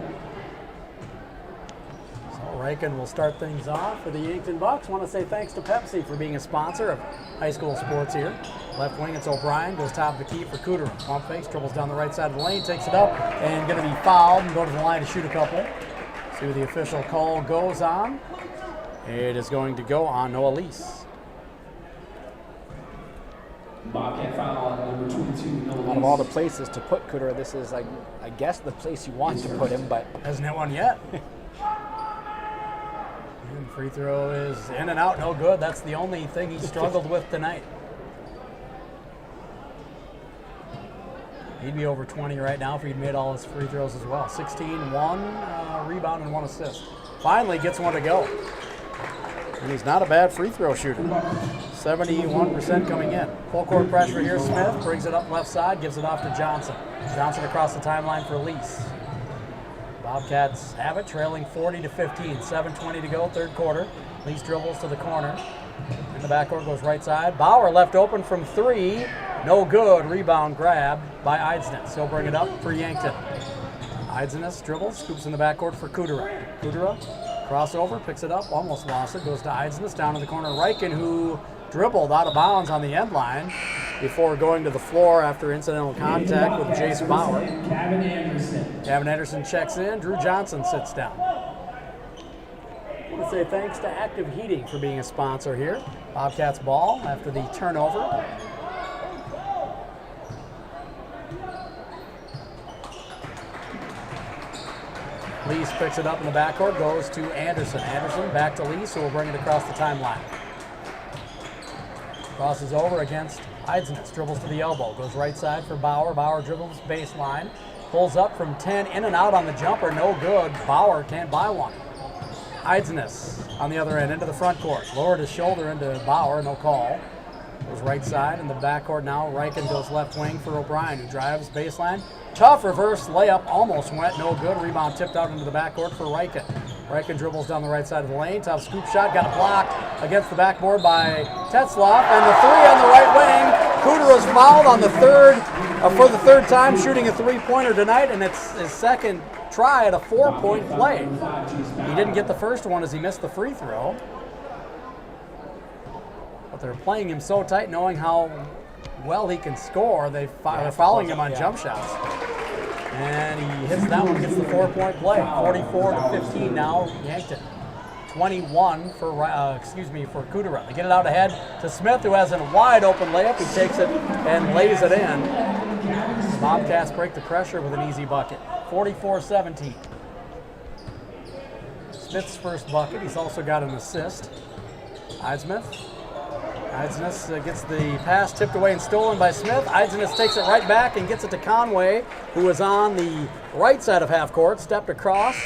So Riken will start things off for the Yankton Bucks. Want to say thanks to Pepsi for being a sponsor of high school sports here. Left wing, it's O'Brien, goes top of the key for Kudera. Pump fakes, dribbles down the right side of the lane, takes it up, and going to be fouled and go to the line to shoot a couple. See what the official call goes on. It is going to go on Noah Lease. Bobcat foul on number 22. Out of all the places to put Kudera, this is, like, I guess, the place you want to put him, but hasn't hit one yet. And free throw is in and out, no good. That's the only thing he struggled with tonight. He'd be over 20 right now if he'd made all his free throws as well. 16, 1 rebound and 1 assist. Finally gets one to go. And he's not a bad free throw shooter. 71% coming in. Full court pressure here. Smith brings it up left side, gives it off to Johnson. Johnson across the timeline for Lease. Bobcats have it, trailing 40-15. 7:20 to go, third quarter. Lease dribbles to the corner. In the backcourt goes right side. Bauer left open from 3. No good. Rebound grab by Eidsness. He'll bring it up for Yankton. Eidsness dribbles, scoops in the backcourt for Kudera. Kudera, crossover, picks it up, almost lost it. Goes to Eidsness, down in the corner. Riken, who dribbled out of bounds on the end line before going to the floor after incidental contact with Jace Bauer. Gavin Anderson. Gavin Anderson checks in. Drew Johnson sits down. I want to say thanks to Active Heating for being a sponsor here. Bobcats ball after the turnover. Lease picks it up in the backcourt, goes to Anderson. Anderson back to Lease, who will bring it across the timeline. Crosses over against Eidsness, dribbles to the elbow, goes right side for Bauer. Bauer dribbles baseline, pulls up from 10, in and out on the jumper, no good. Bauer can't buy one. Eidsness on the other end, into the front court. Lowered his shoulder into Bauer, no call. Goes right side in the backcourt now. Riken goes left wing for O'Brien, who drives baseline. Tough reverse layup, almost went, no good. Rebound tipped out into the backcourt for Riken. Riken dribbles down the right side of the lane. Top scoop shot, got it blocked against the backboard by Tetzloff. And the 3 on the right wing. Kudera's fouled on the third, for the third time, shooting a 3-pointer tonight, and it's his second try at a 4-point play. He didn't get the first one as he missed the free throw. But they're playing him so tight, knowing how well he can score. They're fouling him on jump shots. And he hits that one, gets the 4-point play. 44-15 now, Yankton. 21 for Kudera. They get it out ahead to Smith, who has a wide open layup. He takes it and lays it in. The Bobcats break the pressure with an easy bucket. 44-17. Smith's first bucket. He's also got an assist. Eidsness gets the pass tipped away and stolen by Smith. Eidsness takes it right back and gets it to Conway, who is on the right side of half court, stepped across,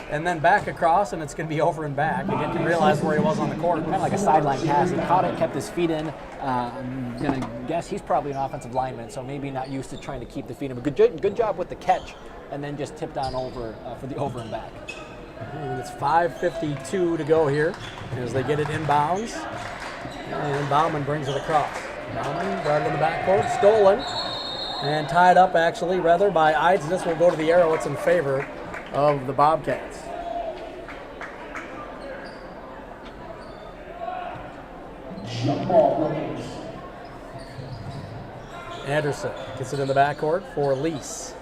and then back across, and it's going to be over and back. He didn't realize where he was on the court. Kind of like a sideline pass. He caught it, kept his feet in. I'm going to guess he's probably an offensive lineman, so maybe not used to trying to keep the feet in. But good job with the catch, and then just tipped on over for the over and back. And it's 5:52 to go here as they get it inbounds. And Bauman brings it across. Bauman guarded in the backcourt, stolen, and tied up actually, rather, by Eidsness. Will go to the arrow. It's in favor of the Bobcats. Jump ball, Brookings. Anderson gets it in the backcourt for Lease.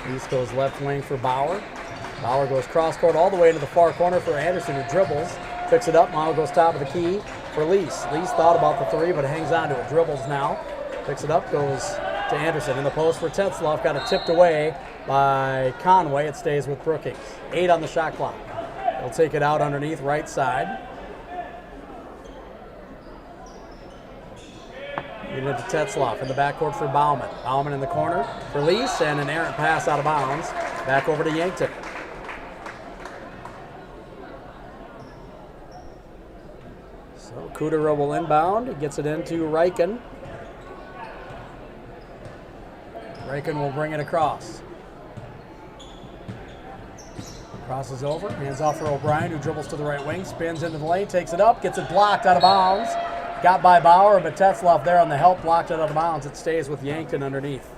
Lease goes left wing for Bauer. Bauer goes cross court all the way into the far corner for Anderson, who dribbles. Picks it up, now goes top of the key for Lease. Lease thought about the 3, but hangs on to it. Dribbles now. Picks it up, goes to Anderson. In the post for Tetzloff. Got it tipped away by Conway. It stays with Brookings. 8 on the shot clock. They'll take it out underneath right side. Get it into Tetzloff in the backcourt for Bauman. Bauman in the corner for Lease, and an errant pass out of bounds. Back over to Yankton. So Kudera will inbound. He gets it into Reichen. Reichen will bring it across. Crosses over, hands off for O'Brien, who dribbles to the right wing, spins into the lane, takes it up, gets it blocked out of bounds. Got by Bauer, but Tetzloff there on the help, blocked it out of bounds. It stays with Yankton underneath.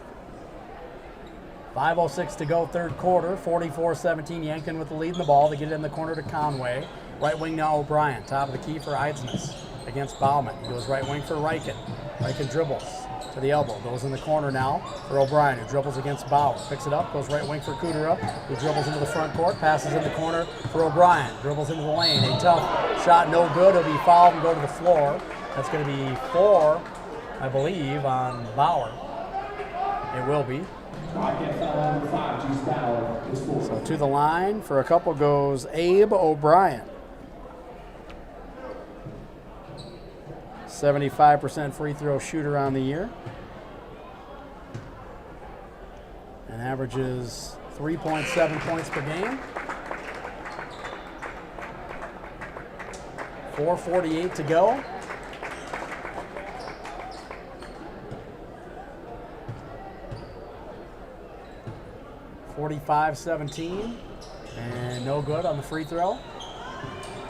5:06 to go, third quarter, 44-17. Yankton with the lead in the ball. They get it in the corner to Conway. Right wing now O'Brien, top of the key for Eidsness against Bauman. He goes right wing for Reichen. Reichen dribbles to the elbow, goes in the corner now for O'Brien, who dribbles against Bauer. Picks it up, goes right wing for Kudera, who dribbles into the front court, passes in the corner for O'Brien, dribbles into the lane. A tough shot, no good. He'll be fouled and go to the floor. That's going to be 4, I believe, on Bauer. It will be. So to the line for a couple goes Abe O'Brien. 75% free throw shooter on the year. And averages 3.7 points per game. 4:48 to go. (45-17), and no good on the free throw.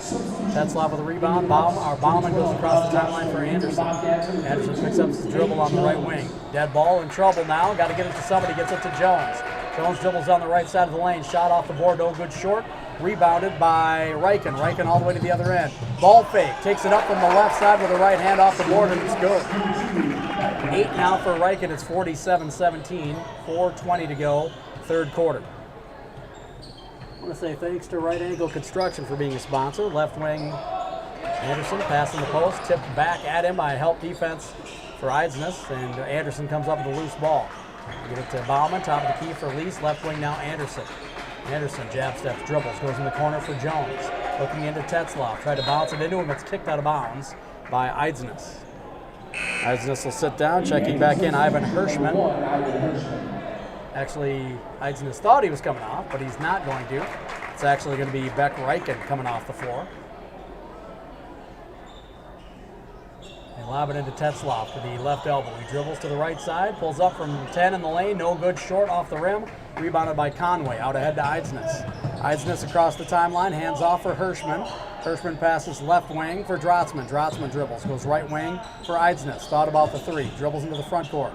Tetzloff with a rebound. Bauman goes across the timeline for Anderson. Anderson picks up his dribble on the right wing. Dead ball, in trouble now. Got to get it to somebody. Gets it to Jones. Jones dribbles on the right side of the lane. Shot off the board, no good, short. Rebounded by Reichen. Reichen all the way to the other end. Ball fake. Takes it up from the left side with a right hand off the board, and it's good. 8 now for Reichen. It's 47-17. 4:20 to go. Third quarter. I want to say thanks to Right Angle Construction for being a sponsor. Left wing Anderson passing the post, tipped back at him by a help defense for Eidsness, and Anderson comes up with a loose ball. Get it to Bauman, top of the key for Lease. Left wing now Anderson. Anderson jab steps, dribbles, goes in the corner for Jones. Looking into Tetzloff, tried to bounce it into him. It's kicked out of bounds by Eidsness. Eidsness will sit down, checking back in Ivan Hirschman. Actually, Eidsness thought he was coming off, but he's not going to. It's actually going to be Beck Reichen coming off the floor. They lob it into Tetzloff to the left elbow. He dribbles to the right side, pulls up from 10 in the lane, no good, short off the rim. Rebounded by Conway, out ahead to Eidsness. Eidsness across the timeline, hands off for Hirschman. Hirschman passes left wing for Drotzman. Drotzman dribbles, goes right wing for Eidsness. Thought about the three, dribbles into the front court.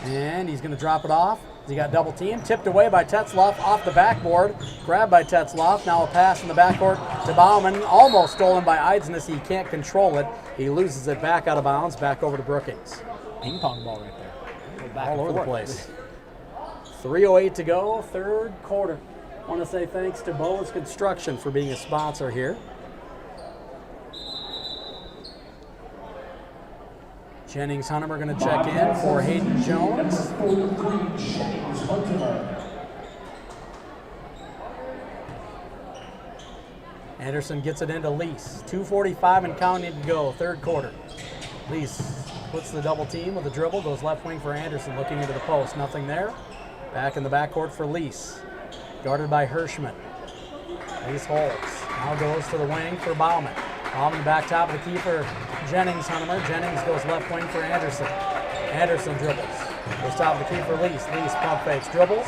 And he's going to drop it off. He got double teamed, tipped away by Tetzloff off the backboard, grabbed by Tetzloff. Now a pass in the backcourt to Bauman, almost stolen by Eidsness. He can't control it. He loses it back out of bounds, back over to Brookings. Ping pong ball right there. Back all over the place. 3:08 to go, third quarter. I want to say thanks to Bose Construction for being a sponsor here. Jennings Hunter are going to check in for Hayden Jones. Anderson gets it into Lease. 2:45 and counting to go, third quarter. Lease puts the double team with a dribble, goes left wing for Anderson, looking into the post. Nothing there. Back in the backcourt for Lease. Guarded by Hirschman. Lease holds. Now goes to the wing for Bauman. Bauman back top of the key for Jennings Hunter. Jennings goes left wing for Anderson. Anderson dribbles. Goes top of the key for Lease. Lease pump fakes, dribbles.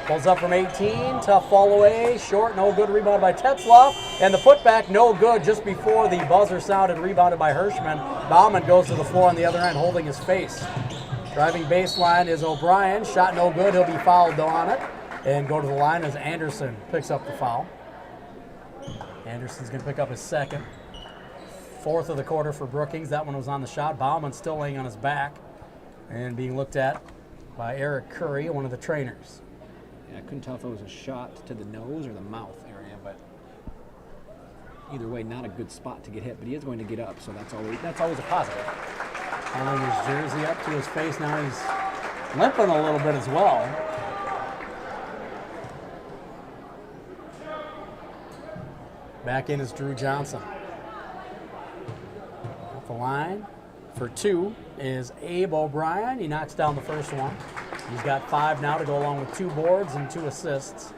Pulls up from 18. Tough fall away. Short, no good. Rebound by Tetzloff. And the putback, no good. Just before the buzzer sounded, rebounded by Hirschman. Bauman goes to the floor on the other end, holding his face. Driving baseline is O'Brien. Shot no good. He'll be fouled though on it. And go to the line as Anderson picks up the foul. Anderson's going to pick up his second. Fourth of the quarter for Brookings. That one was on the shot. Bauman still laying on his back and being looked at by Eric Curry, one of the trainers. Yeah, I couldn't tell if it was a shot to the nose or the mouth area, but either way, not a good spot to get hit. But he is going to get up, so that's always a positive. Pulling his jersey up to his face. Now he's limping a little bit as well. Back in is Drew Johnson. Off the line for 2 is Abe O'Brien. He knocks down the first one. He's got 5 now to go along with 2 boards and 2 assists.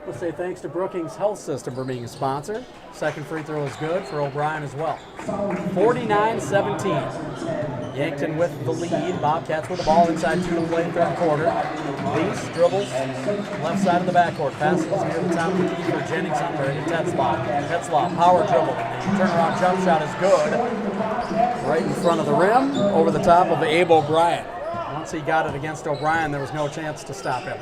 Let's say thanks to Brookings Health System for being a sponsor. Second free throw is good for O'Brien as well. 49-17. Yankton with the lead. Bobcats with the ball inside 2 to play, third quarter. Lease dribbles left side of the backcourt. Passes near the top of the key for Jennings under into Tetzlaff. Tetzlaff, power dribble. The turnaround jump shot is good. Right in front of the rim, over the top of Abe O'Brien. Once he got it against O'Brien, there was no chance to stop him.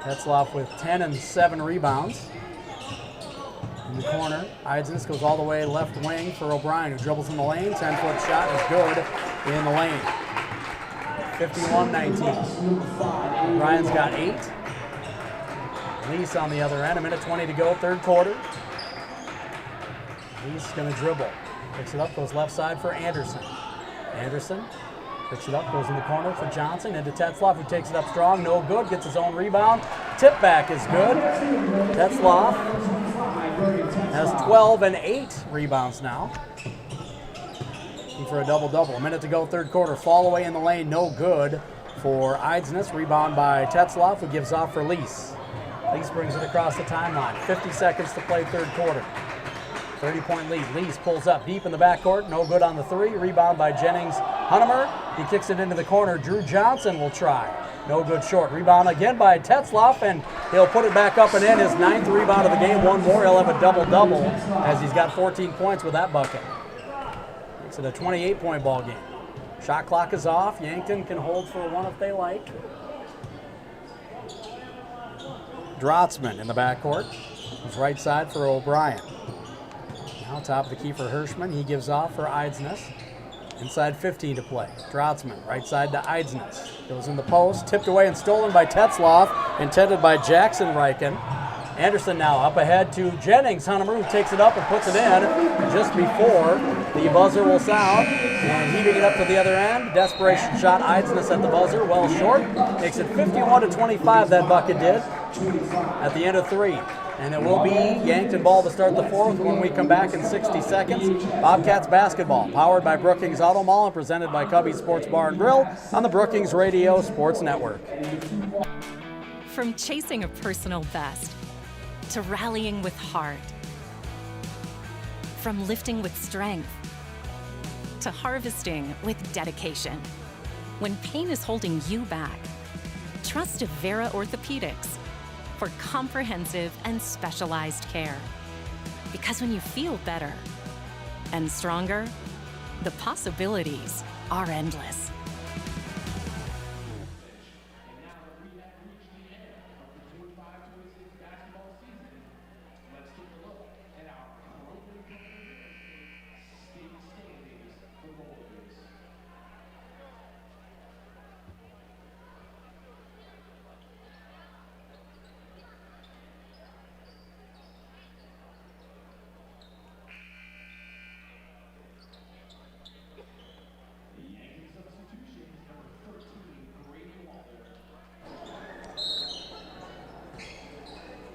Tetzlaff with 10 and 7 rebounds. In the corner, Eidsness goes all the way left wing for O'Brien, who dribbles in the lane. 10-foot shot is good in the lane. 51-19. O'Brien's got 8. Lease on the other end. 1:20 to go, third quarter. Lease going to dribble. Picks it up, goes left side for Anderson. Anderson picks it up, goes in the corner for Johnson, into Tetzlaff, who takes it up strong, no good, gets his own rebound. Tip back is good. Tetzlaff has 12 and 8 rebounds now. Looking for a double-double. 1 minute to go, third quarter. Fall away in the lane, no good for Eidsness. Rebound by Tetzlaff, who gives off for Lease. Lease brings it across the timeline. 50 seconds to play third quarter. 30-point lead. Lease pulls up deep in the backcourt. No good on the 3. Rebound by Jennings Hunnemer. He kicks it into the corner. Drew Johnson will try. No good short. Rebound again by Tetzlaff, and he'll put it back up and in. His 9th rebound of the game. 1 more. He'll have a double-double as he's got 14 points with that bucket. Makes it a 28-point ball game. Shot clock is off. Yankton can hold for 1 if they like. Drotzman in the backcourt. He's right side for O'Brien. Now top of the key for Hirschman. He gives off for Eidsness. Inside 15 to play. Drotzman, right side to Eidsness. Goes in the post, tipped away and stolen by Tetzlaff, intended by Jackson Reichen. Anderson now up ahead to Jennings Hunnemer, who takes it up and puts it in just before the buzzer will sound. And heaving it up to the other end. Desperation shot, Eidsness at the buzzer, well short. Makes it 51-25, that bucket did, at the end of 3. And it will be Yankton ball to start the 4th when we come back in 60 seconds. Bobcats basketball, powered by Brookings Auto Mall and presented by Cubby's Sports Bar and Grill on the Brookings Radio Sports Network. From chasing a personal best to rallying with heart, from lifting with strength to harvesting with dedication. When pain is holding you back, trust Vera Orthopedics for comprehensive and specialized care. Because when you feel better and stronger, the possibilities are endless.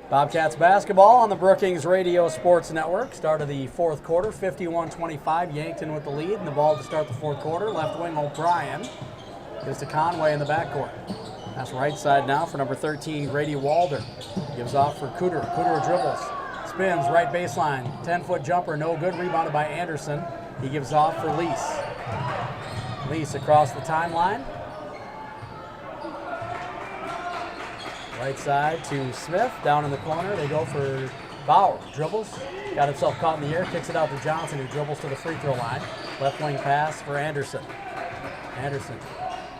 Bobcats basketball on the Brookings Radio Sports Network. Start of the 4th quarter, 51-25. Yankton with the lead, and the ball to start the 4th quarter. Left wing O'Brien gives to Conway in the backcourt. That's right side now for number 13, Grady Walder. Gives off for Cooter. Cooter dribbles, spins, right baseline. 10-foot jumper, no good. Rebounded by Anderson. He gives off for Lease. Lease across the timeline. Right side to Smith, down in the corner. They go for Bauer. Dribbles, got himself caught in the air, kicks it out to Johnson, who dribbles to the free throw line. Left wing pass for Anderson. Anderson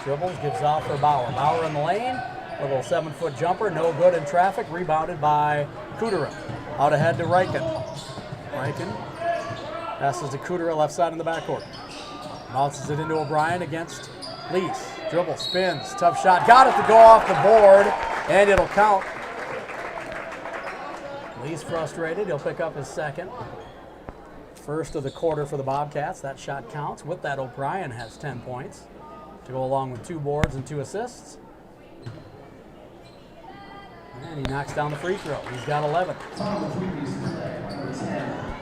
dribbles, gives off for Bauer. Bauer in the lane, a little 7-foot jumper, no good in traffic, rebounded by Kudera. Out ahead to Reichen. Reichen passes to Kudera, left side in the backcourt. Bounces it into O'Brien against Lease. Dribble, spins, tough shot, got it to go off the board. And it'll count. Lee's frustrated. He'll pick up his 2nd. First of the quarter for the Bobcats. That shot counts. With that, O'Brien has 10 points to go along with 2 boards and 2 assists. And he knocks down the free throw. He's got 11.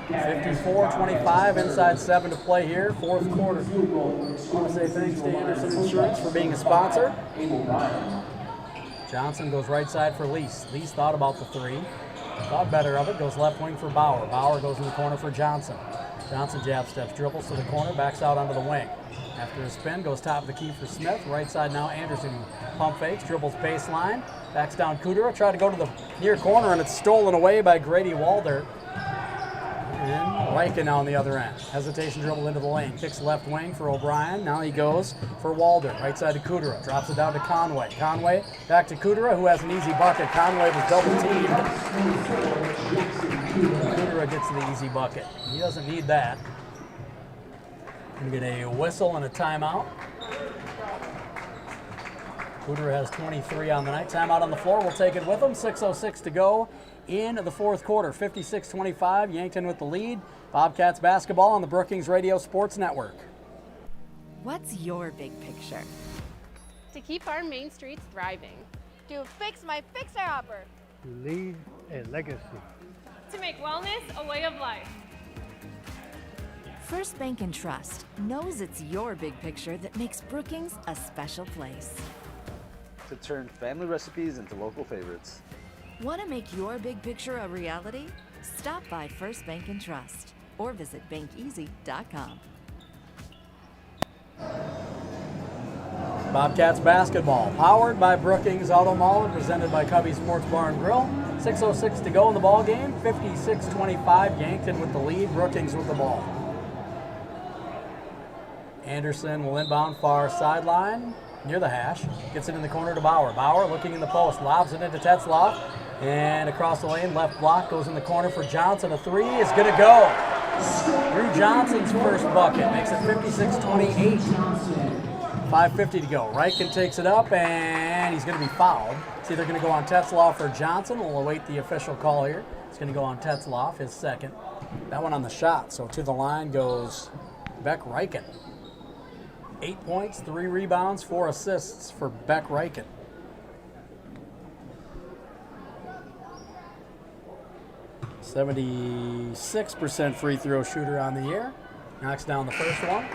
54-25, inside 7 to play here, fourth quarter. I want to say thanks to Anderson Insurance for being a sponsor. Johnson goes right side for Lease. Lease thought about the three. Thought better of it, goes left wing for Bauer. Bauer goes in the corner for Johnson. Johnson jab steps, dribbles to the corner, backs out onto the wing. After a spin, goes top of the key for Smith. Right side now, Anderson pump fakes, dribbles baseline, backs down Kudera. Tried to go to the near corner, and it's stolen away by Grady Walder. And Riken on the other end. Hesitation dribble into the lane. Kicks left wing for O'Brien. Now he goes for Walder. Right side to Kudera. Drops it down to Conway. Conway back to Kudera, who has an easy bucket. Conway was double teamed. Kudera gets the easy bucket. He doesn't need that. We get a whistle and a timeout. Kudera has 23 on the night. Timeout on the floor. We'll take it with him. 6:06 to go in the fourth quarter. 56-25. Yankton with the lead. Bobcats basketball on the Brookings Radio Sports Network. What's your big picture? To keep our main streets thriving. To fix my fixer-upper. To leave a legacy. To make wellness a way of life. First Bank and Trust knows it's your big picture that makes Brookings a special place. To turn family recipes into local favorites. Want to make your big picture a reality? Stop by First Bank and Trust or visit bankeasy.com. Bobcats basketball, powered by Brookings Auto Mall and presented by Cubby Sports Bar and Grill. 6:06 to go in the ball game. 56-25. Yankton with the lead. Brookings with the ball. Anderson will inbound far sideline near the hash. Gets it in the corner to Bauer. Bauer looking in the post. Lobs it into Tetzloff. And across the lane, left block goes in the corner for Johnson. A three is going to go. Drew Johnson's first bucket makes it 56-28. 5:50 to go. Riken takes it up, and he's going to be fouled. It's either going to go on Tetzloff or Johnson. We'll await the official call here. It's going to go on Tetzloff, his second. That one on the shot. So to the line goes Beck Riken. 8 points, 3 rebounds, 4 assists for Beck Riken. .76% free throw shooter on the year. Knocks down the first one.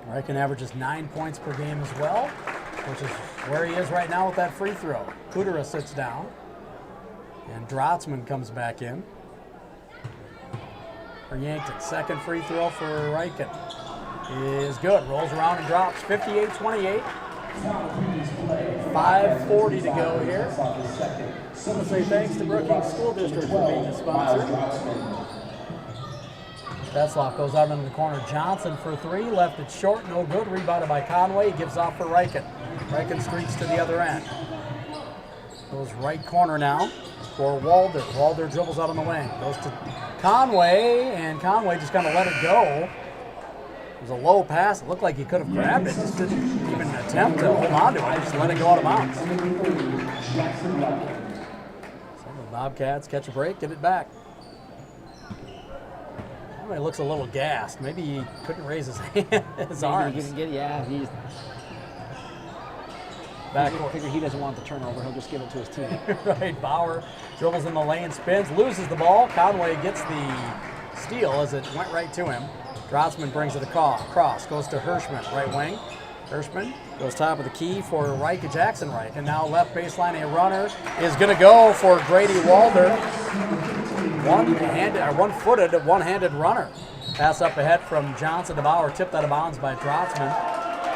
Riken averages 9 points per game as well, which is where he is right now with that free throw. Kudera sits down, and Drotzman comes back in for Yankton. Second free throw for Riken is good. Rolls around and drops. 58-28. 5:40 to go here. I want to say thanks to Brookings School District for being a sponsor. Tetzloff goes out into the corner. Johnson for three. Left it short. No good. Rebounded by Conway. He gives off for Riken. Riken streaks to the other end. Goes right corner now for Walder. Walder dribbles out on the wing. Goes to Conway, and Conway just kind of let it go. It was a low pass. It looked like he could have grabbed it. Just didn't even attempt to hold on to it. Just let it go out of bounds. So the Bobcats catch a break, get it back. He looks a little gassed. Maybe he couldn't raise his hand, his arms. He couldn't get it. Yeah, he's back. Figure he doesn't want the turnover. He'll just give it to his team. Right. Bauer dribbles in the lane, spins, loses the ball. Conway gets the steal as it went right to him. Drotzman brings it across, goes to Hirschman, right wing. Hirschman goes top of the key for Jackson Reich, and now left baseline, a runner is going to go for Grady Walder. One-footed, one-handed runner. Pass up ahead from Johnson to Bauer, tipped out of bounds by Drotzman.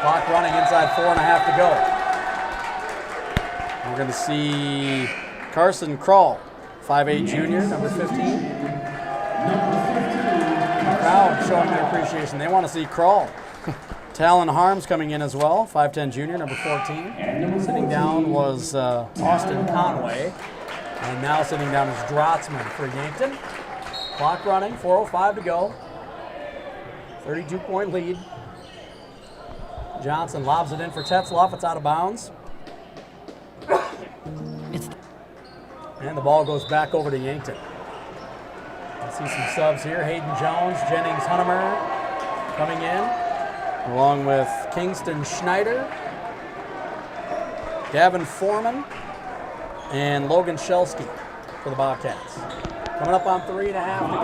Clock running inside 4.5 to go. We're going to see Carson Kroll, 5'8" junior, number 15. Crowd showing their appreciation. They want to see Kroll. Talon Harms coming in as well, 5'10" junior, number 14. Sitting down was Austin Conway. And now sitting down is Drotzman for Yankton. Clock running, 4:05 to go. 32-point lead. Johnson lobs it in for Tetzloff. It's out of bounds. And the ball goes back over to Yankton. Let's see some subs here. Hayden Jones, Jennings Hunnemer coming in, along with Kingston Schneider, Gavin Foreman, and Logan Shelsky for the Bobcats. Coming up on 3.5 to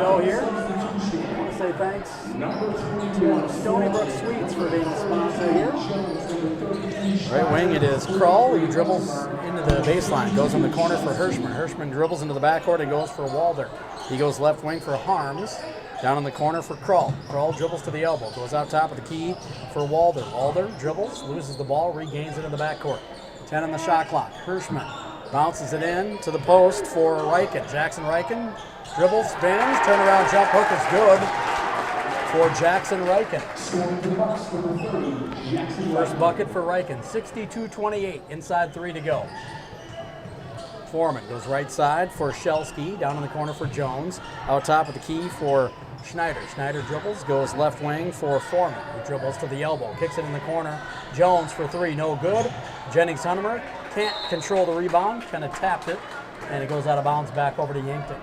go here. I want to say thanks to Stony Brook Sweets for being a sponsor here. Right wing, it is Krull. He dribbles into the baseline, goes in the corner for Hirschman. Hirschman dribbles into the backcourt and goes for Walder. He goes left wing for Harms. Down in the corner for Krull. Krull dribbles to the elbow, goes out top of the key for Walder. Walder dribbles, loses the ball, regains it in the backcourt. 10 on the shot clock. Hirschman bounces it in to the post for Reichen. Jackson Reichen dribbles, spins, turnaround jump hook is good for Jackson Reichen. First bucket for Reichen, 62-28, inside 3 to go. Foreman goes right side for Shelsky, down in the corner for Jones. Out top of the key for Schneider. Schneider dribbles, goes left wing for Foreman, who dribbles to the elbow, kicks it in the corner. Jones for 3, no good. Jennings-Huntemer can't control the rebound, kind of tapped it, and it goes out of bounds back over to Yankton.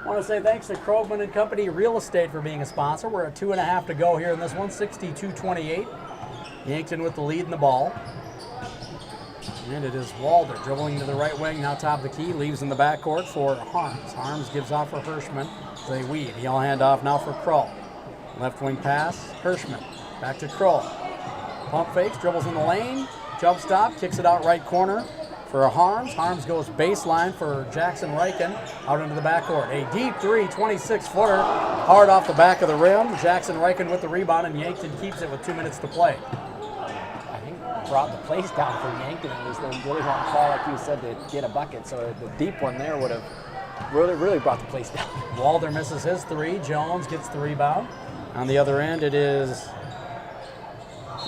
I want to say thanks to Krogman and Company Real Estate for being a sponsor. We're at 2.5 to go here in this one, 62-28. Yankton with the lead in the ball. And it is Walder dribbling to the right wing, now top of the key, leaves in the backcourt for Harms. Harms gives off for Hirschman. They weave. He'll hand off now for Krull. Left wing pass, Hirschman. Back to Krull. Pump fakes, dribbles in the lane, jump stop, kicks it out right corner for Harms. Harms goes baseline for Jackson Reichen out into the backcourt. A deep 3, 26-footer, hard off the back of the rim. Jackson Reichen with the rebound, and Yankton keeps it with 2 minutes to play. Brought the place down for Yankton. It was the really long call, like you said, to get a bucket. So the deep one there would have really brought the place down. Walder misses his 3. Jones gets the rebound. On the other end, it is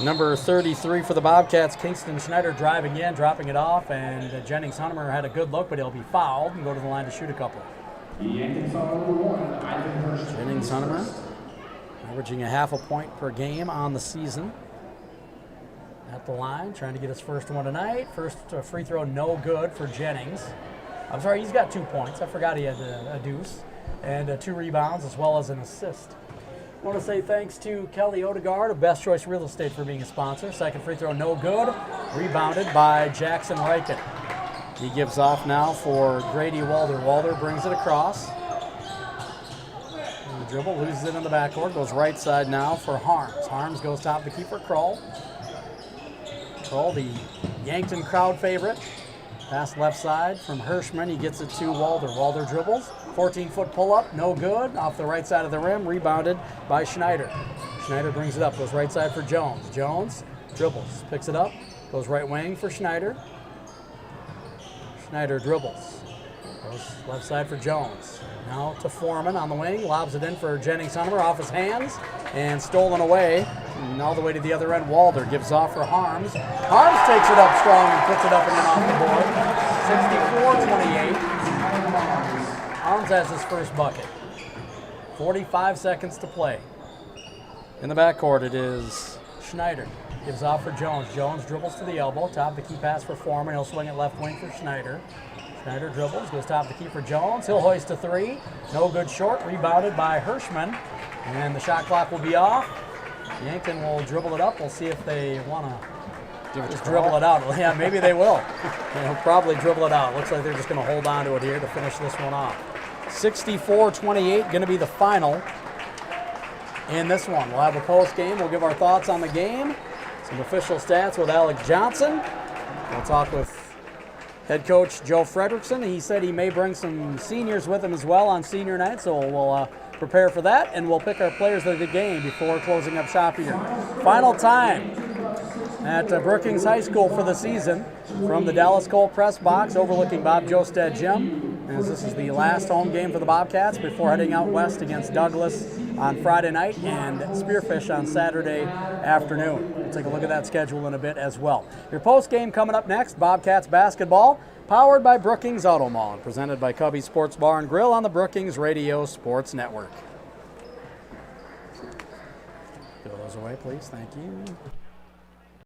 number 33 for the Bobcats, Kingston Schneider, driving in, dropping it off, and Jennings-Huntemer had a good look, but he'll be fouled and go to the line to shoot a couple. Jennings-Huntemer averaging a half a point per game on the season. At the line, trying to get his first one tonight. First free throw, no good for Jennings. I'm sorry, he's got 2 points. I forgot he had a deuce. And 2 rebounds as well as an assist. I want to say thanks to Kelly Odegaard of Best Choice Real Estate for being a sponsor. Second free throw, no good. Rebounded by Jackson Reichen. He gives off now for Grady Walder. Walder brings it across. And the dribble, loses it in the backcourt. Goes right side now for Harms. Harms goes top the keeper, Krull. Krull, the Yankton crowd favorite. Pass left side from Hirschman. He gets it to Walder. Walder dribbles. 14-foot pull-up, no good. Off the right side of the rim, rebounded by Schneider. Schneider brings it up, goes right side for Jones. Jones dribbles, picks it up, goes right wing for Schneider. Schneider dribbles, goes left side for Jones. Now to Foreman on the wing, lobs it in for Jennings-Huntemer off his hands, and stolen away. And all the way to the other end, Walder gives off for Harms. Harms takes it up strong and puts it up and in off the board. 64-28. Harms has his first bucket. 45 seconds to play. In the backcourt, it is Schneider. Gives off for Jones. Jones dribbles to the elbow. Top of the key pass for Foreman. He'll swing it left wing for Schneider. Schneider dribbles, goes top of the key for Jones. He'll hoist a 3. No good short. Rebounded by Hirschman. And the shot clock will be off. Yankton will dribble it up. We'll see if they want to just dribble it out. Yeah, maybe they will. They'll probably dribble it out. Looks like they're just going to hold on to it here to finish this one off. 64-28, going to be the final in this one. We'll have a post game. We'll give our thoughts on the game. Some official stats with Alec Johnson. We'll talk with head coach Joe Fredrickson. He said he may bring some seniors with him as well on senior night, so we'll prepare for that, and we'll pick our players of the game before closing up shop here. Final time at Brookings High School for the season from the Dallas Cole press box overlooking Bob Jostad Gym, as this is the last home game for the Bobcats before heading out west against Douglas on Friday night and Spearfish on Saturday afternoon. We'll take a look at that schedule in a bit as well. Your post game coming up next, Bobcats basketball, powered by Brookings Auto Mall and presented by Cubby Sports Bar and Grill on the Brookings Radio Sports Network. Throw those away, please. Thank you.